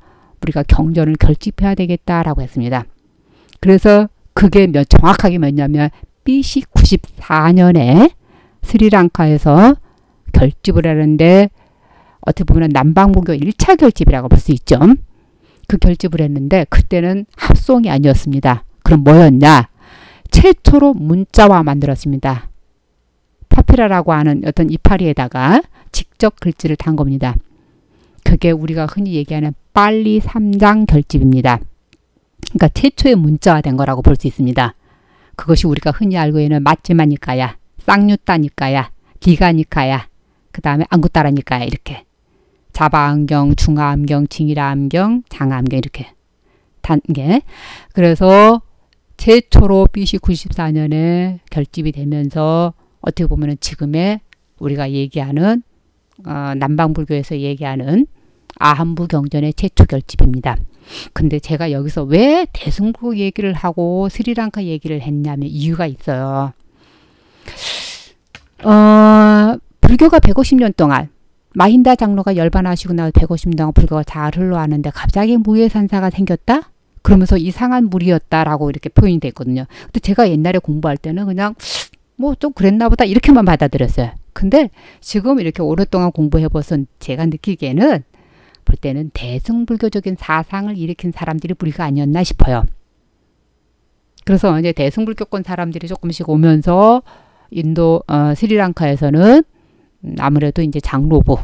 우리가 경전을 결집해야 되겠다라고 했습니다. 그래서 그게 정확하게 뭐냐면 BC 94년에 스리랑카에서 결집을 하는데 어떻게 보면 남방불교 1차 결집이라고 볼 수 있죠. 그 결집을 했는데 그때는 합송이 아니었습니다. 그럼 뭐였냐? 최초로 문자화 만들었습니다. 파피라라고 하는 어떤 이파리에다가 직접 글씨를 단 겁니다. 그게 우리가 흔히 얘기하는 빨리 3장 결집입니다. 그러니까 최초의 문자화된 거라고 볼 수 있습니다. 그것이 우리가 흔히 알고 있는 마찌마니까야, 쌍유따니까야, 기가니까야, 그 다음에 안구따라니까야 이렇게 자바안경, 중하암경, 징일암경, 장암경 이렇게 단계. 그래서 최초로 BC 94년에 결집이 되면서 어떻게 보면 지금의 우리가 얘기하는 남방불교에서 얘기하는 아한부 경전의 최초 결집입니다. 근데 제가 여기서 왜 대승불교 얘기를 하고 스리랑카 얘기를 했냐면 이유가 있어요. 불교가 150년 동안 마힌다 장로가 열반하시고 나서 150년 동안 불교가 잘 흘러왔는데 갑자기 무해산사가 생겼다? 그러면서 이상한 무리였다라고 이렇게 표현이 됐거든요. 근데 제가 옛날에 공부할 때는 그냥 뭐 좀 그랬나 보다 이렇게만 받아들였어요. 근데 지금 이렇게 오랫동안 공부해봐서 제가 느끼기에는 볼 때는 대승불교적인 사상을 일으킨 사람들이 무리가 아니었나 싶어요. 그래서 이제 대승불교권 사람들이 조금씩 오면서 인도 스리랑카에서는 아무래도 이제 장로부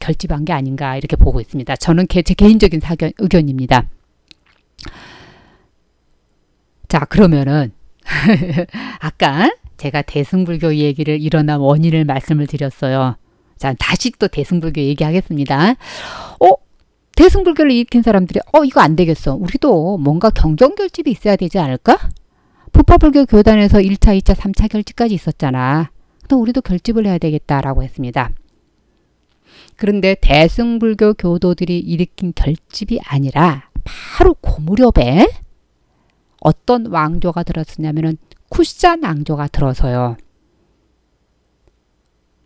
결집한 게 아닌가 이렇게 보고 있습니다. 저는 제 개인적인 의견입니다. 자, 그러면은 아까 제가 대승불교 얘기를 일어난 원인을 말씀을 드렸어요. 자, 다시 또 대승불교 얘기하겠습니다. 대승불교를 일으킨 사람들이 이거 안 되겠어. 우리도 뭔가 경전결집이 있어야 되지 않을까? 부파불교 교단에서 1차, 2차, 3차 결집까지 있었잖아. 그럼 우리도 결집을 해야 되겠다라고 했습니다. 그런데 대승불교 교도들이 일으킨 결집이 아니라 바로 그 무렵에 어떤 왕조가 들었었냐면은 쿠산 왕조가 들어서요.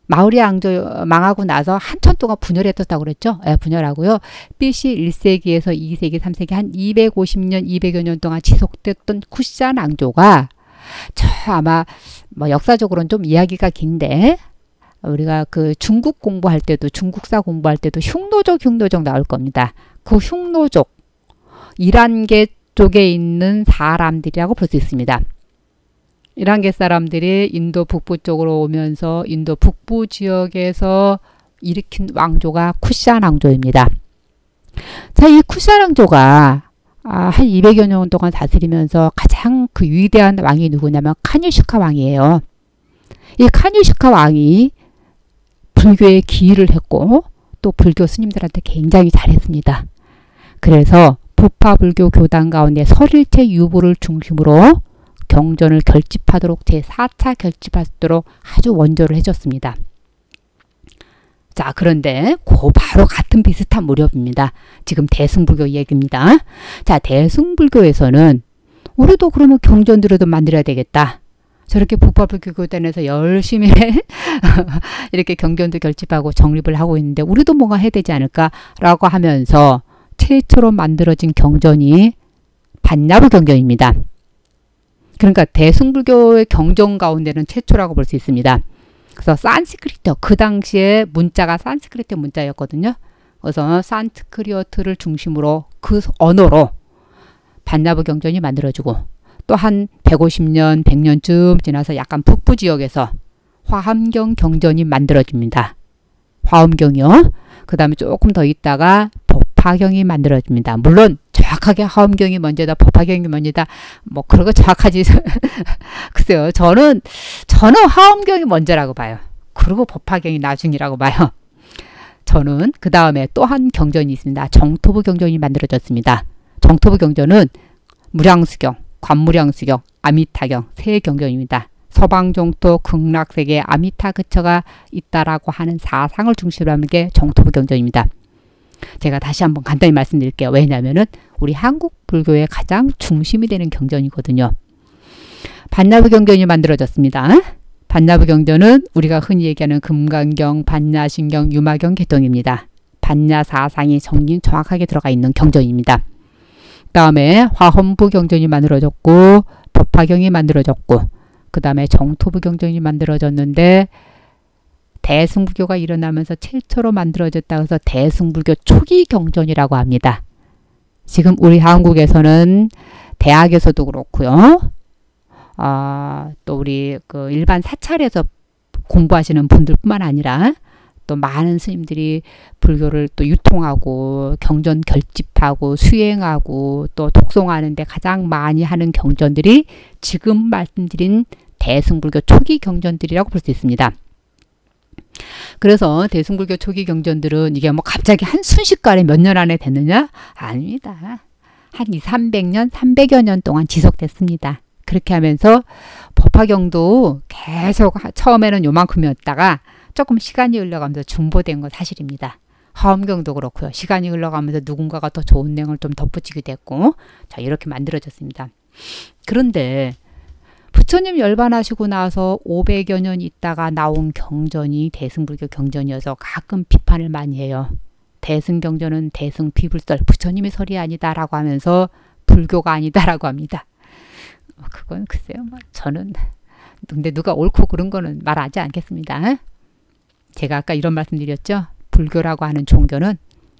마우리 왕조 망하고 나서 한참 동안 분열했었다고 그랬죠. 예, 분열하고요. BC 1세기에서 2세기, 3세기 한 250년, 200여 년 동안 지속됐던 쿠산 왕조가 아마 뭐 역사적으로는 좀 이야기가 긴데 우리가 그 중국 공부할 때도 중국사 공부할 때도 흉노족 나올 겁니다. 그 흉노족 이란계 쪽에 있는 사람들이라고 볼 수 있습니다. 이란계 사람들이 인도 북부 쪽으로 오면서 인도 북부 지역에서 일으킨 왕조가 쿠산 왕조입니다. 자, 이 쿠산 왕조가 한 200여 년 동안 다스리면서 가장 그 위대한 왕이 누구냐면 카니슈카 왕이에요. 이 카니슈카 왕이 불교에 기여를 했고 또 불교 스님들한테 굉장히 잘했습니다. 그래서 부파 불교 교단 가운데 설일체 유부를 중심으로 경전을 결집하도록 제4차 결집하도록 아주 원조를 해줬습니다. 자, 그런데 바로 같은 비슷한 무렵입니다. 지금 대승불교 얘기입니다. 자, 대승불교에서는 우리도 그러면 경전들도 만들어야 되겠다. 저렇게 부파불교 교단에서 열심히 이렇게 경전도 결집하고 정립을 하고 있는데 우리도 뭔가 해야 되지 않을까라고 하면서 최초로 만들어진 경전이 반야부 경전입니다. 그러니까 대승불교의 경전 가운데는 최초라고 볼 수 있습니다. 그래서 산스크리트, 그 당시에 문자가 산스크리트 문자였거든요. 그래서 산스크리트를 중심으로 그 언어로 반야부 경전이 만들어지고 또 한 150년, 100년쯤 지나서 약간 북부 지역에서 화엄경 경전이 만들어집니다. 화엄경이요. 그 다음에 조금 더 있다가 법화경이 만들어집니다. 물론 정확하게 화엄경이 먼저다, 법화경이 먼저다, 뭐 그런 거 정확하지. 글쎄요. 저는 화엄경이 먼저라고 봐요. 그리고 법화경이 나중이라고 봐요. 저는 그 다음에 또 한 경전이 있습니다. 정토부 경전이 만들어졌습니다. 정토부 경전은 무량수경, 관무량수경, 아미타경 세 경전입니다. 서방정토 극락세계에 아미타 그처가 있다라고 하는 사상을 중심으로 하는 게 정토부 경전입니다. 제가 다시 한번 간단히 말씀드릴게요. 왜냐하면은 우리 한국 불교의 가장 중심이 되는 경전이거든요. 반야부 경전이 만들어졌습니다. 반야부 경전은 우리가 흔히 얘기하는 금강경, 반야신경, 유마경 계통입니다. 반야 사상이 정확하게 들어가 있는 경전입니다. 그 다음에 화엄부 경전이 만들어졌고 법화경이 만들어졌고 그 다음에 정토부 경전이 만들어졌는데 대승불교가 일어나면서 최초로 만들어졌다고 해서 대승불교 초기 경전이라고 합니다. 지금 우리 한국에서는 대학에서도 그렇고요. 또 우리 그 일반 사찰에서 공부하시는 분들뿐만 아니라 또 많은 스님들이 불교를 또 유통하고 경전 결집하고 수행하고 또 독송하는데 가장 많이 하는 경전들이 지금 말씀드린 대승불교 초기 경전들이라고 볼 수 있습니다. 그래서 대승불교 초기 경전들은 이게 뭐 갑자기 한순식간에 몇 년 안에 됐느냐? 아닙니다. 한 200~300년, 300여 년 동안 지속됐습니다. 그렇게 하면서 법화경도 계속 처음에는 요만큼이었다가 조금 시간이 흘러가면서 중보된 건 사실입니다. 화엄경도 그렇고요. 시간이 흘러가면서 누군가가 더 좋은 내용을 좀 덧붙이게 됐고 자 이렇게 만들어졌습니다. 그런데 부처님 열반하시고 나서 500여 년 있다가 나온 경전이 대승불교 경전이어서 가끔 비판을 많이 해요. 대승경전은 대승비불설, 부처님의 설이 아니다라고 하면서 불교가 아니다라고 합니다. 그건 글쎄요. 저는 근데 누가 옳고 그른 거는 말하지 않겠습니다. 제가 아까 이런 말씀 드렸죠. 불교라고 하는 종교는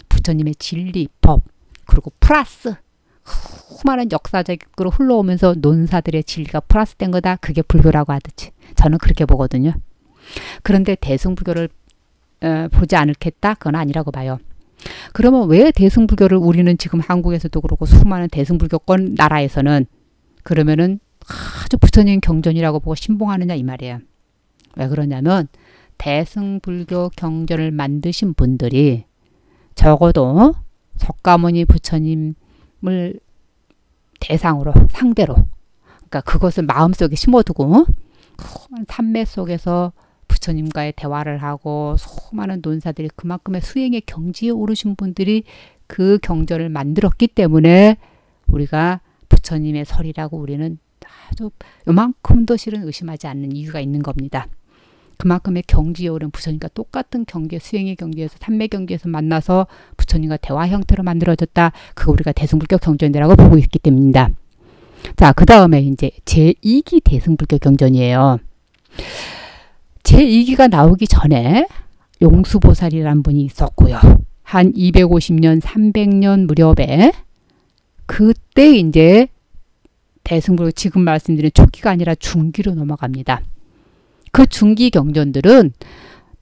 부처님의 진리, 법, 그리고 플러스 수많은 역사적으로 흘러오면서 논사들의 진리가 플러스된 거다. 그게 불교라고 하듯이 저는 그렇게 보거든요. 그런데 대승불교를 보지 않겠다? 그건 아니라고 봐요. 그러면 왜 대승불교를 우리는 지금 한국에서도 그렇고 수많은 대승불교권 나라에서는 그러면은 아주 부처님 경전이라고 보고 신봉하느냐 이 말이에요. 왜 그러냐면 대승불교 경전을 만드신 분들이 적어도 석가모니 부처님을 대상으로 상대로 그러니까 그것을 마음속에 심어두고 산매 속에서 부처님과의 대화를 하고 수많은 논사들이 그만큼의 수행의 경지에 오르신 분들이 그 경전을 만들었기 때문에 우리가 부처님의 설이라고 우리는 아주 요만큼도 실은 의심하지 않는 이유가 있는 겁니다. 그만큼의 경지에 오른 부처님과 똑같은 경계, 수행의 경지에서 삼매 경지에서 만나서 부처님과 대화 형태로 만들어졌다. 그거 우리가 대승불교 경전이라고 보고 있기 때문입니다. 자, 그 다음에 이제 제2기 대승불교 경전이에요. 제2기가 나오기 전에 용수보살이라는 분이 있었고요. 한 250년, 300년 무렵에 그때 이제 대승불교 지금 말씀드린 초기가 아니라 중기로 넘어갑니다. 그 중기 경전들은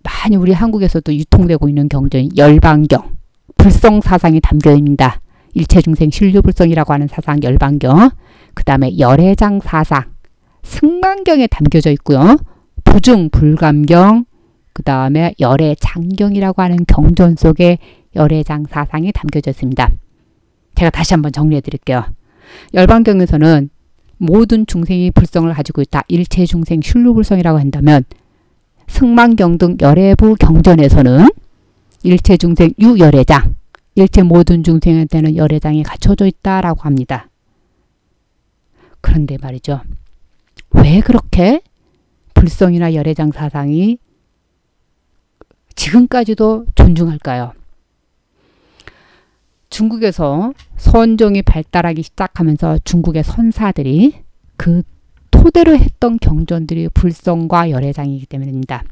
많이 우리 한국에서도 유통되고 있는 경전이 열반경, 불성사상이 담겨 있습니다. 일체중생 신류불성이라고 하는 사상 열반경, 그 다음에 열애장 사상, 승만경에 담겨져 있고요. 부중 불감경, 그 다음에 열애장경이라고 하는 경전 속에 열애장 사상이 담겨져 있습니다. 제가 다시 한번 정리해 드릴게요. 열반경에서는 모든 중생이 불성을 가지고 있다. 일체중생 신류불성이라고 한다면 승만경 등 열애부 경전에서는 일체중생 유열애장, 일체 모든 중생한테는 열애장이 갖춰져 있다라고 합니다. 그런데 말이죠. 왜 그렇게 불성이나 열애장 사상이 지금까지도 존중할까요? 중국에서 선종이 발달하기 시작하면서 중국의 선사들이 그 토대로 했던 경전들이 불성과 열애장이기 때문입니다.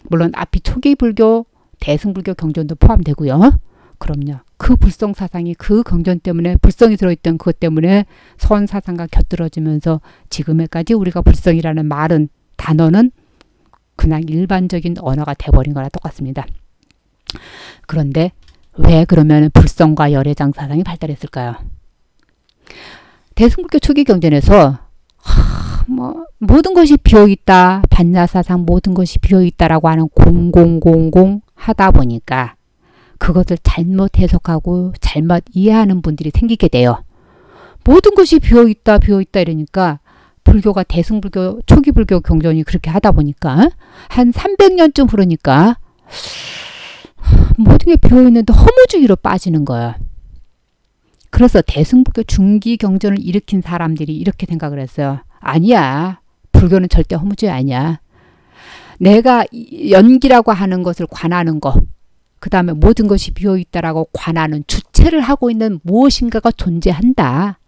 물론 앞이 초기 불교, 대승불교 경전도 포함되고요. 그럼요. 그 불성 사상이 그 경전 때문에 불성이 들어있던 그것 때문에 선 사상과 곁들어지면서 지금에까지 우리가 불성이라는 말은 단어는 그냥 일반적인 언어가 돼버린 거랑 똑같습니다. 그런데 왜 그러면 불성과 열애장 사상이 발달했을까요? 대승불교 초기 경전에서 모든 것이 비어있다, 반야사상 모든 것이 비어있다라고 하는 0000 하다 보니까 그것을 잘못 해석하고 잘못 이해하는 분들이 생기게 돼요. 모든 것이 비어있다, 비어있다 이러니까 불교가 대승불교, 초기 불교 경전이 그렇게 하다 보니까 한 300년쯤 흐르니까 모든 게 비어있는데 허무주의로 빠지는 거예요. 그래서 대승불교 중기 경전을 일으킨 사람들이 이렇게 생각을 했어요. 아니야. 불교는 절대 허무주의 아니야. 내가 연기라고 하는 것을 관하는 것, 그 다음에 모든 것이 비어있다라고 관하는 주체를 하고 있는 무엇인가가 존재한다.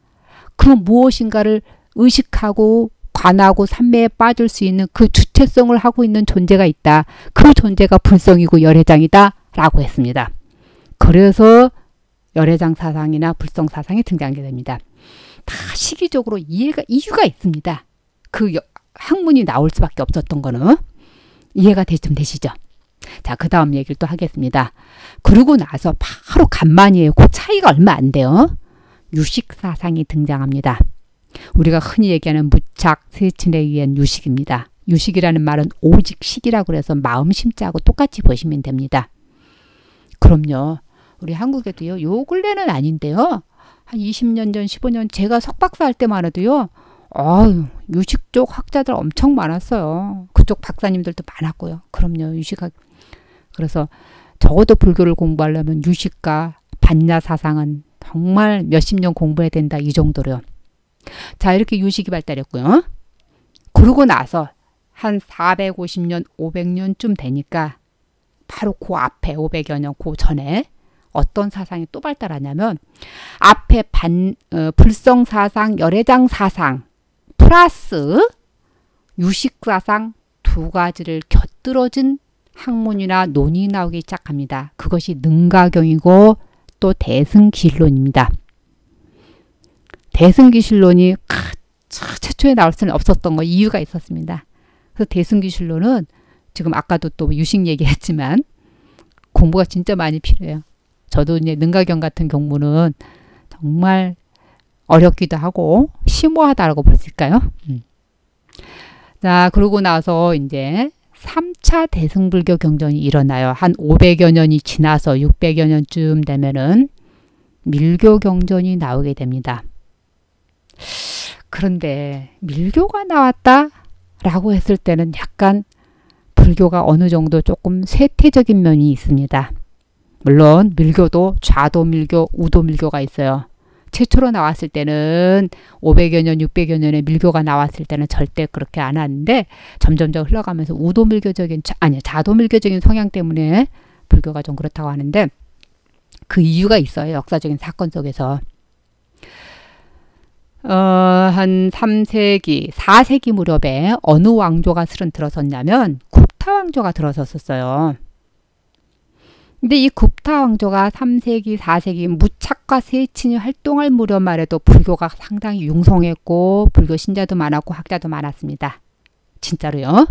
그 무엇인가를 의식하고 관하고 삼매에 빠질 수 있는 그 주체성을 하고 있는 존재가 있다. 그 존재가 불성이고 열애장이다 라고 했습니다. 그래서 열애장 사상이나 불성 사상이 등장하게 됩니다. 다 시기적으로 이유가 있습니다. 그 학문이 나올 수밖에 없었던 거는 이해가 좀 되시죠? 자, 그 다음 얘기를 또 하겠습니다. 그러고 나서 바로 간만이에요. 그 차이가 얼마 안 돼요. 유식 사상이 등장합니다. 우리가 흔히 얘기하는 무착 세친에 의한 유식입니다. 유식이라는 말은 오직 식이라고 해서 마음 심자하고 똑같이 보시면 됩니다. 그럼요. 우리 한국에도요. 요 근래는 아닌데요. 한 20년 전, 15년 제가 석박사 할 때만 해도요. 유식 쪽 학자들 엄청 많았어요. 그쪽 박사님들도 많았고요. 그럼요. 유식학. 그래서 적어도 불교를 공부하려면 유식과 반야 사상은 정말 몇십 년 공부해야 된다. 이 정도로요. 자, 이렇게 유식이 발달했고요. 그러고 나서 한 450년, 500년쯤 되니까 바로 그 앞에 500여 년 그 전에 어떤 사상이 또 발달하냐면 앞에 불성 사상, 열애장 사상 플러스 유식 사상 두 가지를 곁들여진 학문이나 논이 나오기 시작합니다. 그것이 능가경이고 또 대승기실론입니다. 대승기실론이 최초에 나올 수는 없었던 거 이유가 있었습니다. 그래서 대승기실론은 지금 아까도 또 유식 얘기했지만 공부가 진짜 많이 필요해요. 저도 이제 능가경 같은 경우는 정말 어렵기도 하고 심오하다라고 볼 수 있을까요? 자, 그러고 나서 이제 3차 대승불교 경전이 일어나요. 한 500여 년이 지나서 600여 년쯤 되면은 밀교 경전이 나오게 됩니다. 그런데 밀교가 나왔다? 라고 했을 때는 약간 불교가 어느 정도 조금 쇠퇴적인 면이 있습니다. 물론 밀교도 좌도밀교, 우도밀교가 있어요. 최초로 나왔을 때는 500여 년, 600여 년에 밀교가 나왔을 때는 절대 그렇게 안 하는데 점점점 흘러가면서 우도밀교적인, 아니 좌도밀교적인 성향 때문에 불교가 좀 그렇다고 하는데 그 이유가 있어요. 역사적인 사건 속에서. 한 3세기, 4세기 무렵에 어느 왕조가 실은 들어섰냐면 굽타 왕조가 들어섰었어요. 근데 이 굽타 왕조가 3세기, 4세기 무착과 세친이 활동할 무렵만 해도 불교가 상당히 융성했고 불교 신자도 많았고 학자도 많았습니다. 진짜로요.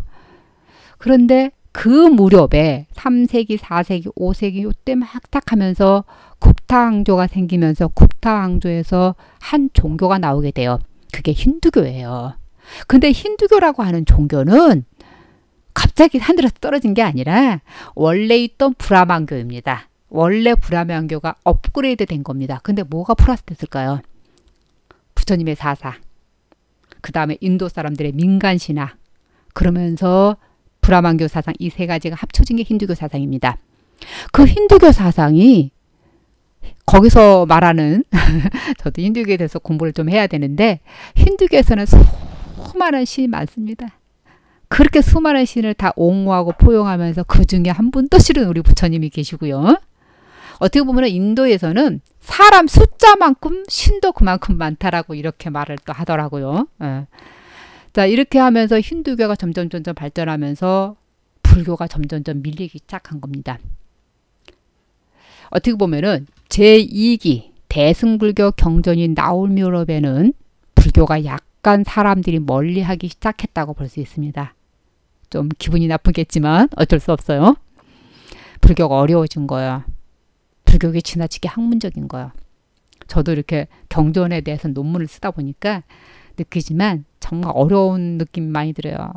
그런데 그 무렵에 3세기, 4세기, 5세기 이때 막 딱 하면서 굽타 왕조가 생기면서 굽타 왕조에서 한 종교가 나오게 돼요. 그게 힌두교예요. 근데 힌두교라고 하는 종교는 갑자기 하늘에서 떨어진 게 아니라 원래 있던 브라만교입니다. 원래 브라만교가 업그레이드 된 겁니다. 근데 뭐가 플러스 됐을까요? 부처님의 사상, 그 다음에 인도 사람들의 민간신화, 그러면서 브라만교 사상, 이 세 가지가 합쳐진 게 힌두교 사상입니다. 그 힌두교 사상이 거기서 말하는 저도 힌두교에 대해서 공부를 좀 해야 되는데 힌두교에서는 수많은 신이 많습니다. 그렇게 수많은 신을 다 옹호하고 포용하면서 그 중에 한 분도 실은 우리 부처님이 계시고요. 어떻게 보면 인도에서는 사람 숫자만큼 신도 그만큼 많다라고 이렇게 말을 또 하더라고요. 자, 이렇게 하면서 힌두교가 점점 발전하면서 불교가 점점 밀리기 시작한 겁니다. 어떻게 보면은 제2기 대승불교 경전이 나올 무렵에는 불교가 약간 사람들이 멀리하기 시작했다고 볼 수 있습니다. 좀 기분이 나쁘겠지만 어쩔 수 없어요. 불교가 어려워진 거예요. 불교가 지나치게 학문적인 거예요. 저도 이렇게 경전에 대해서 논문을 쓰다 보니까 느끼지만 정말 어려운 느낌이 많이 들어요.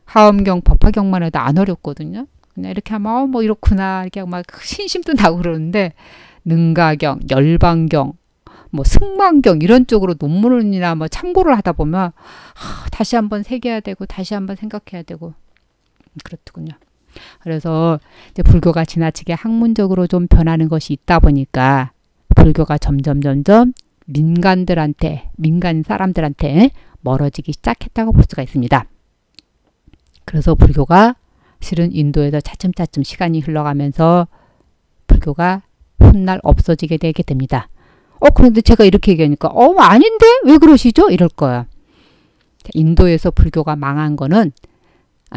하엄경, 법화경만 해도 안 어렵거든요. 그냥 이렇게 하면 뭐 이렇구나 이렇게 막 신심도 나고 그러는데 능가경, 열반경, 뭐 승만경 이런 쪽으로 논문이나 뭐 참고를 하다 보면 다시 한번 새겨야 되고 다시 한번 생각해야 되고 그렇더군요. 그래서 이제 불교가 지나치게 학문적으로 좀 변하는 것이 있다 보니까 불교가 점점 민간들한테, 민간 사람들한테 멀어지기 시작했다고 볼 수가 있습니다. 그래서 불교가 실은 인도에서 차츰차츰 시간이 흘러가면서 불교가 훗날 없어지게 되게 됩니다. 그런데 제가 이렇게 얘기하니까 아닌데? 왜 그러시죠? 이럴 거예요. 인도에서 불교가 망한 거는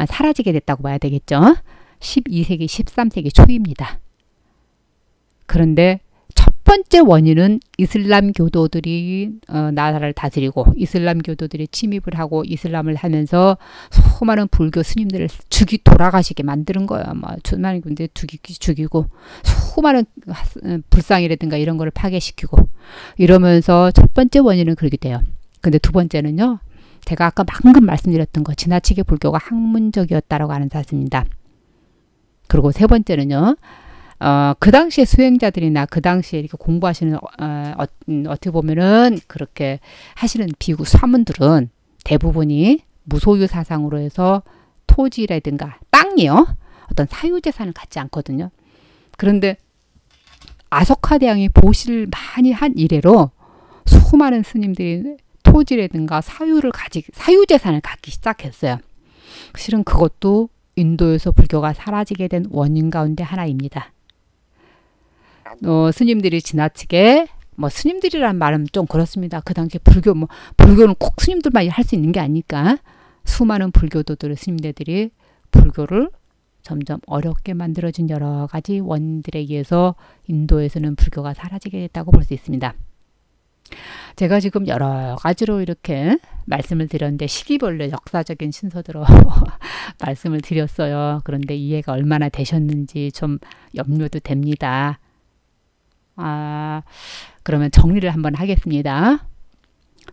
사라지게 됐다고 봐야 되겠죠. 12세기, 13세기 초입니다. 그런데 첫 번째 원인은 이슬람 교도들이 나라를 다스리고 이슬람 교도들이 침입을 하고 이슬람을 하면서 수많은 불교 스님들을 돌아가시게 만드는 거예요. 수많은 군대 죽이고 수많은 불상이라든가 이런 거를 파괴시키고 이러면서 첫 번째 원인은 그렇게 돼요. 근데 두 번째는요. 제가 아까 방금 말씀드렸던 거 지나치게 불교가 학문적이었다라고 하는 사실입니다. 그리고 세 번째는요. 그 당시에 수행자들이나 그 당시에 이렇게 공부하시는 어떻게 보면은 그렇게 하시는 비구 사문들은 대부분이 무소유 사상으로 해서 토지라든가 땅이요. 어떤 사유재산을 갖지 않거든요. 그런데 아소카 대왕이 보시를 많이 한 이래로 수많은 스님들이 토지라든가 사유재산을 갖기 시작했어요. 실은 그것도 인도에서 불교가 사라지게 된 원인 가운데 하나입니다. 스님들이 지나치게 스님들이란 말은 좀 그렇습니다. 그 당시 불교는 꼭 스님들만 할 수 있는 게 아니까 수많은 불교도들의 스님들이 불교를 점점 어렵게 만들어진 여러 가지 원인들에 의해서 인도에서는 불교가 사라지게 됐다고 볼 수 있습니다. 제가 지금 여러 가지로 이렇게 말씀을 드렸는데 시기별로 역사적인 순서대로 말씀을 드렸어요. 그런데 이해가 얼마나 되셨는지 좀 염려도 됩니다. 그러면 정리를 한번 하겠습니다.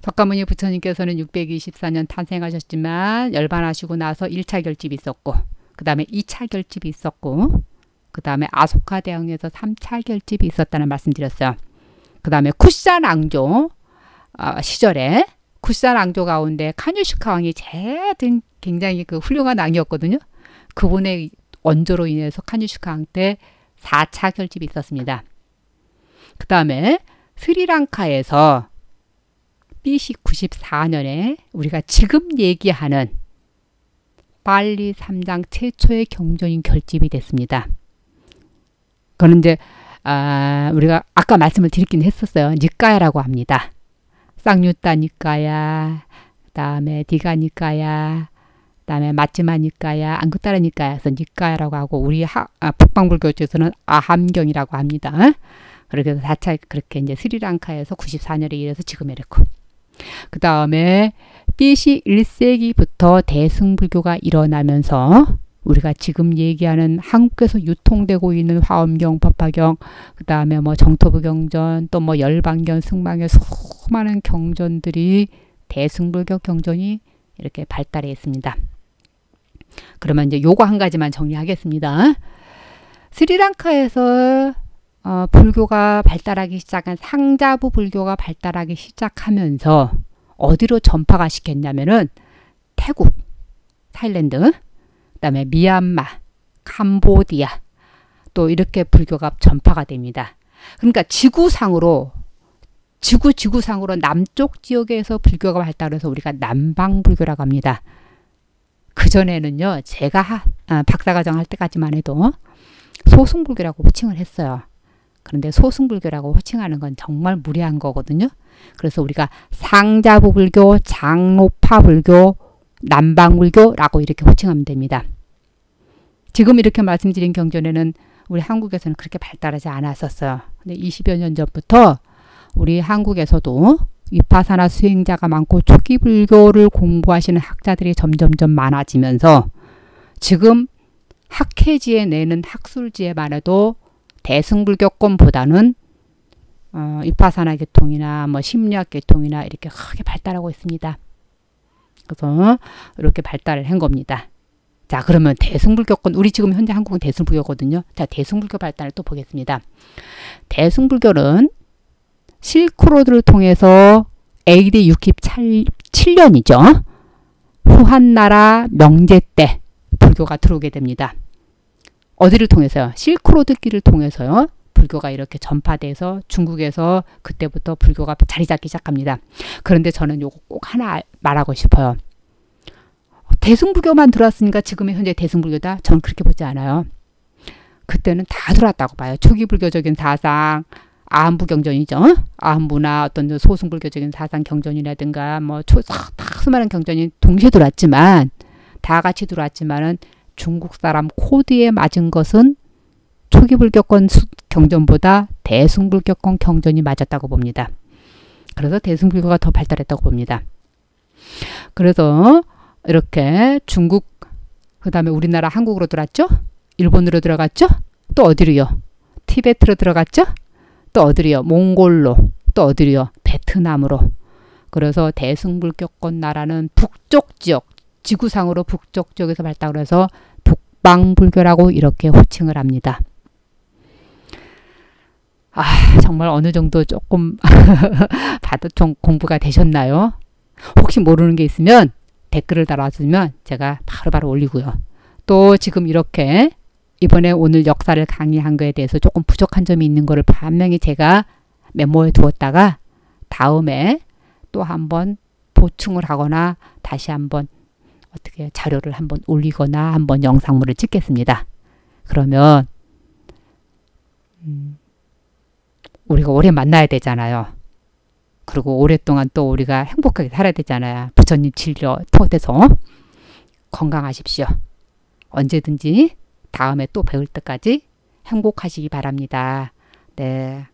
석가모니 부처님께서는 624년 탄생하셨지만 열반하시고 나서 1차 결집이 있었고 그 다음에 2차 결집이 있었고 그 다음에 아소카 대왕에서 3차 결집이 있었다는 말씀드렸어요. 그 다음에 쿠산 앙조 시절에 쿠산 앙조 가운데 카뉴시카 왕이 굉장히 그 훌륭한 왕이었거든요. 그분의 원조로 인해서 칸유시칸 때 4차 결집이 있었습니다. 그 다음에 스리랑카에서 BC 94년에 우리가 지금 얘기하는 빨리 3장 최초의 경전이 결집이 됐습니다. 그건 이제 우리가 아까 말씀을 드리긴 했었어요. 니까야라고 합니다. 쌍유타 니까야, 그 다음에 디가 니까야, 그 다음에 마츠마 니까야, 앙구타라 니까야에서 니까야라고 하고 우리 북방불교 쪽에서는 아함경이라고 합니다. 그렇게 4차 그렇게 이제 스리랑카에서 94년에 이래서 지금 이랬고, 그 다음에 BC 1세기부터 대승불교가 일어나면서 우리가 지금 얘기하는 한국에서 유통되고 있는 화엄경, 법화경, 그 다음에 뭐 정토부 경전, 또 뭐 열반경, 승망경, 수많은 경전들이 대승불교 경전이 이렇게 발달해 있습니다. 그러면 이제 요거 한 가지만 정리하겠습니다. 스리랑카에서 불교가 발달하기 시작한 상자부 불교가 발달하기 시작하면서 어디로 전파가 시켰냐면은 태국, 타일랜드, 그 다음에 미얀마, 캄보디아 또 이렇게 불교가 전파가 됩니다. 그러니까 지구상으로 남쪽 지역에서 불교가 발달해서 우리가 남방불교라고 합니다. 그전에는요, 제가 박사과정 할 때까지만 해도 소승불교라고 호칭을 했어요. 그런데 소승불교라고 호칭하는 건 정말 무례한 거거든요. 그래서 우리가 상자부불교, 장로파불교, 남방불교라고 이렇게 호칭하면 됩니다. 지금 이렇게 말씀드린 경전에는 우리 한국에서는 그렇게 발달하지 않았었어요. 근데 20여 년 전부터 우리 한국에서도 위파사나 수행자가 많고 초기 불교를 공부하시는 학자들이 점점점 많아지면서 지금 학회지에 내는 학술지에만 해도 대승불교권보다는 위파사나 계통이나 뭐 심리학 계통이나 이렇게 크게 발달하고 있습니다. 그래서 이렇게 발달을 한 겁니다. 자, 그러면 대승불교권, 우리 지금 현재 한국은 대승불교거든요. 자, 대승불교 발달을 또 보겠습니다. 대승불교는 실크로드를 통해서 AD 67년이죠. 후한나라 명제 때 불교가 들어오게 됩니다. 어디를 통해서요? 실크로드 길을 통해서요. 불교가 이렇게 전파돼서 중국에서 그때부터 불교가 자리 잡기 시작합니다. 그런데 저는 요거 꼭 하나 말하고 싶어요. 대승불교만 들어왔으니까 지금의 현재 대승불교다? 저는 그렇게 보지 않아요. 그때는 다 들어왔다고 봐요. 초기 불교적인 사상, 아함부 경전이죠. 아함부나 어떤 소승불교적인 사상 경전이라든가 뭐 수많은 경전이 동시에 들어왔지만 다 같이 들어왔지만은 중국 사람 코드에 맞은 것은 초기 불교권 경전보다 대승불교권 경전이 맞았다고 봅니다. 그래서 대승불교가 더 발달했다고 봅니다. 그래서 이렇게 중국, 그 다음에 우리나라 한국으로 들어왔죠? 일본으로 들어갔죠? 또 어디로요? 티베트로 들어갔죠? 또 어디로요? 몽골로. 또 어디로요? 베트남으로. 그래서 대승불교권 나라는 북쪽 지역, 지구상으로 북쪽 지역에서 발달을 해서 북방불교라고 이렇게 호칭을 합니다. 정말 어느 정도 조금 봐도 좀 공부가 되셨나요? 혹시 모르는 게 있으면 댓글을 달아주면 제가 바로바로 올리고요. 또 지금 이렇게 이번에 오늘 역사를 강의한 거에 대해서 조금 부족한 점이 있는 거를 분명히 제가 메모해 두었다가 다음에 또 한번 보충을 하거나 다시 한번 어떻게 자료를 한번 올리거나 한번 영상물을 찍겠습니다. 그러면 우리가 오래 만나야 되잖아요. 그리고 오랫동안 또 우리가 행복하게 살아야 되잖아요. 부처님 진료 토대서 건강하십시오. 언제든지 다음에 또 배울 때까지 행복하시기 바랍니다. 네.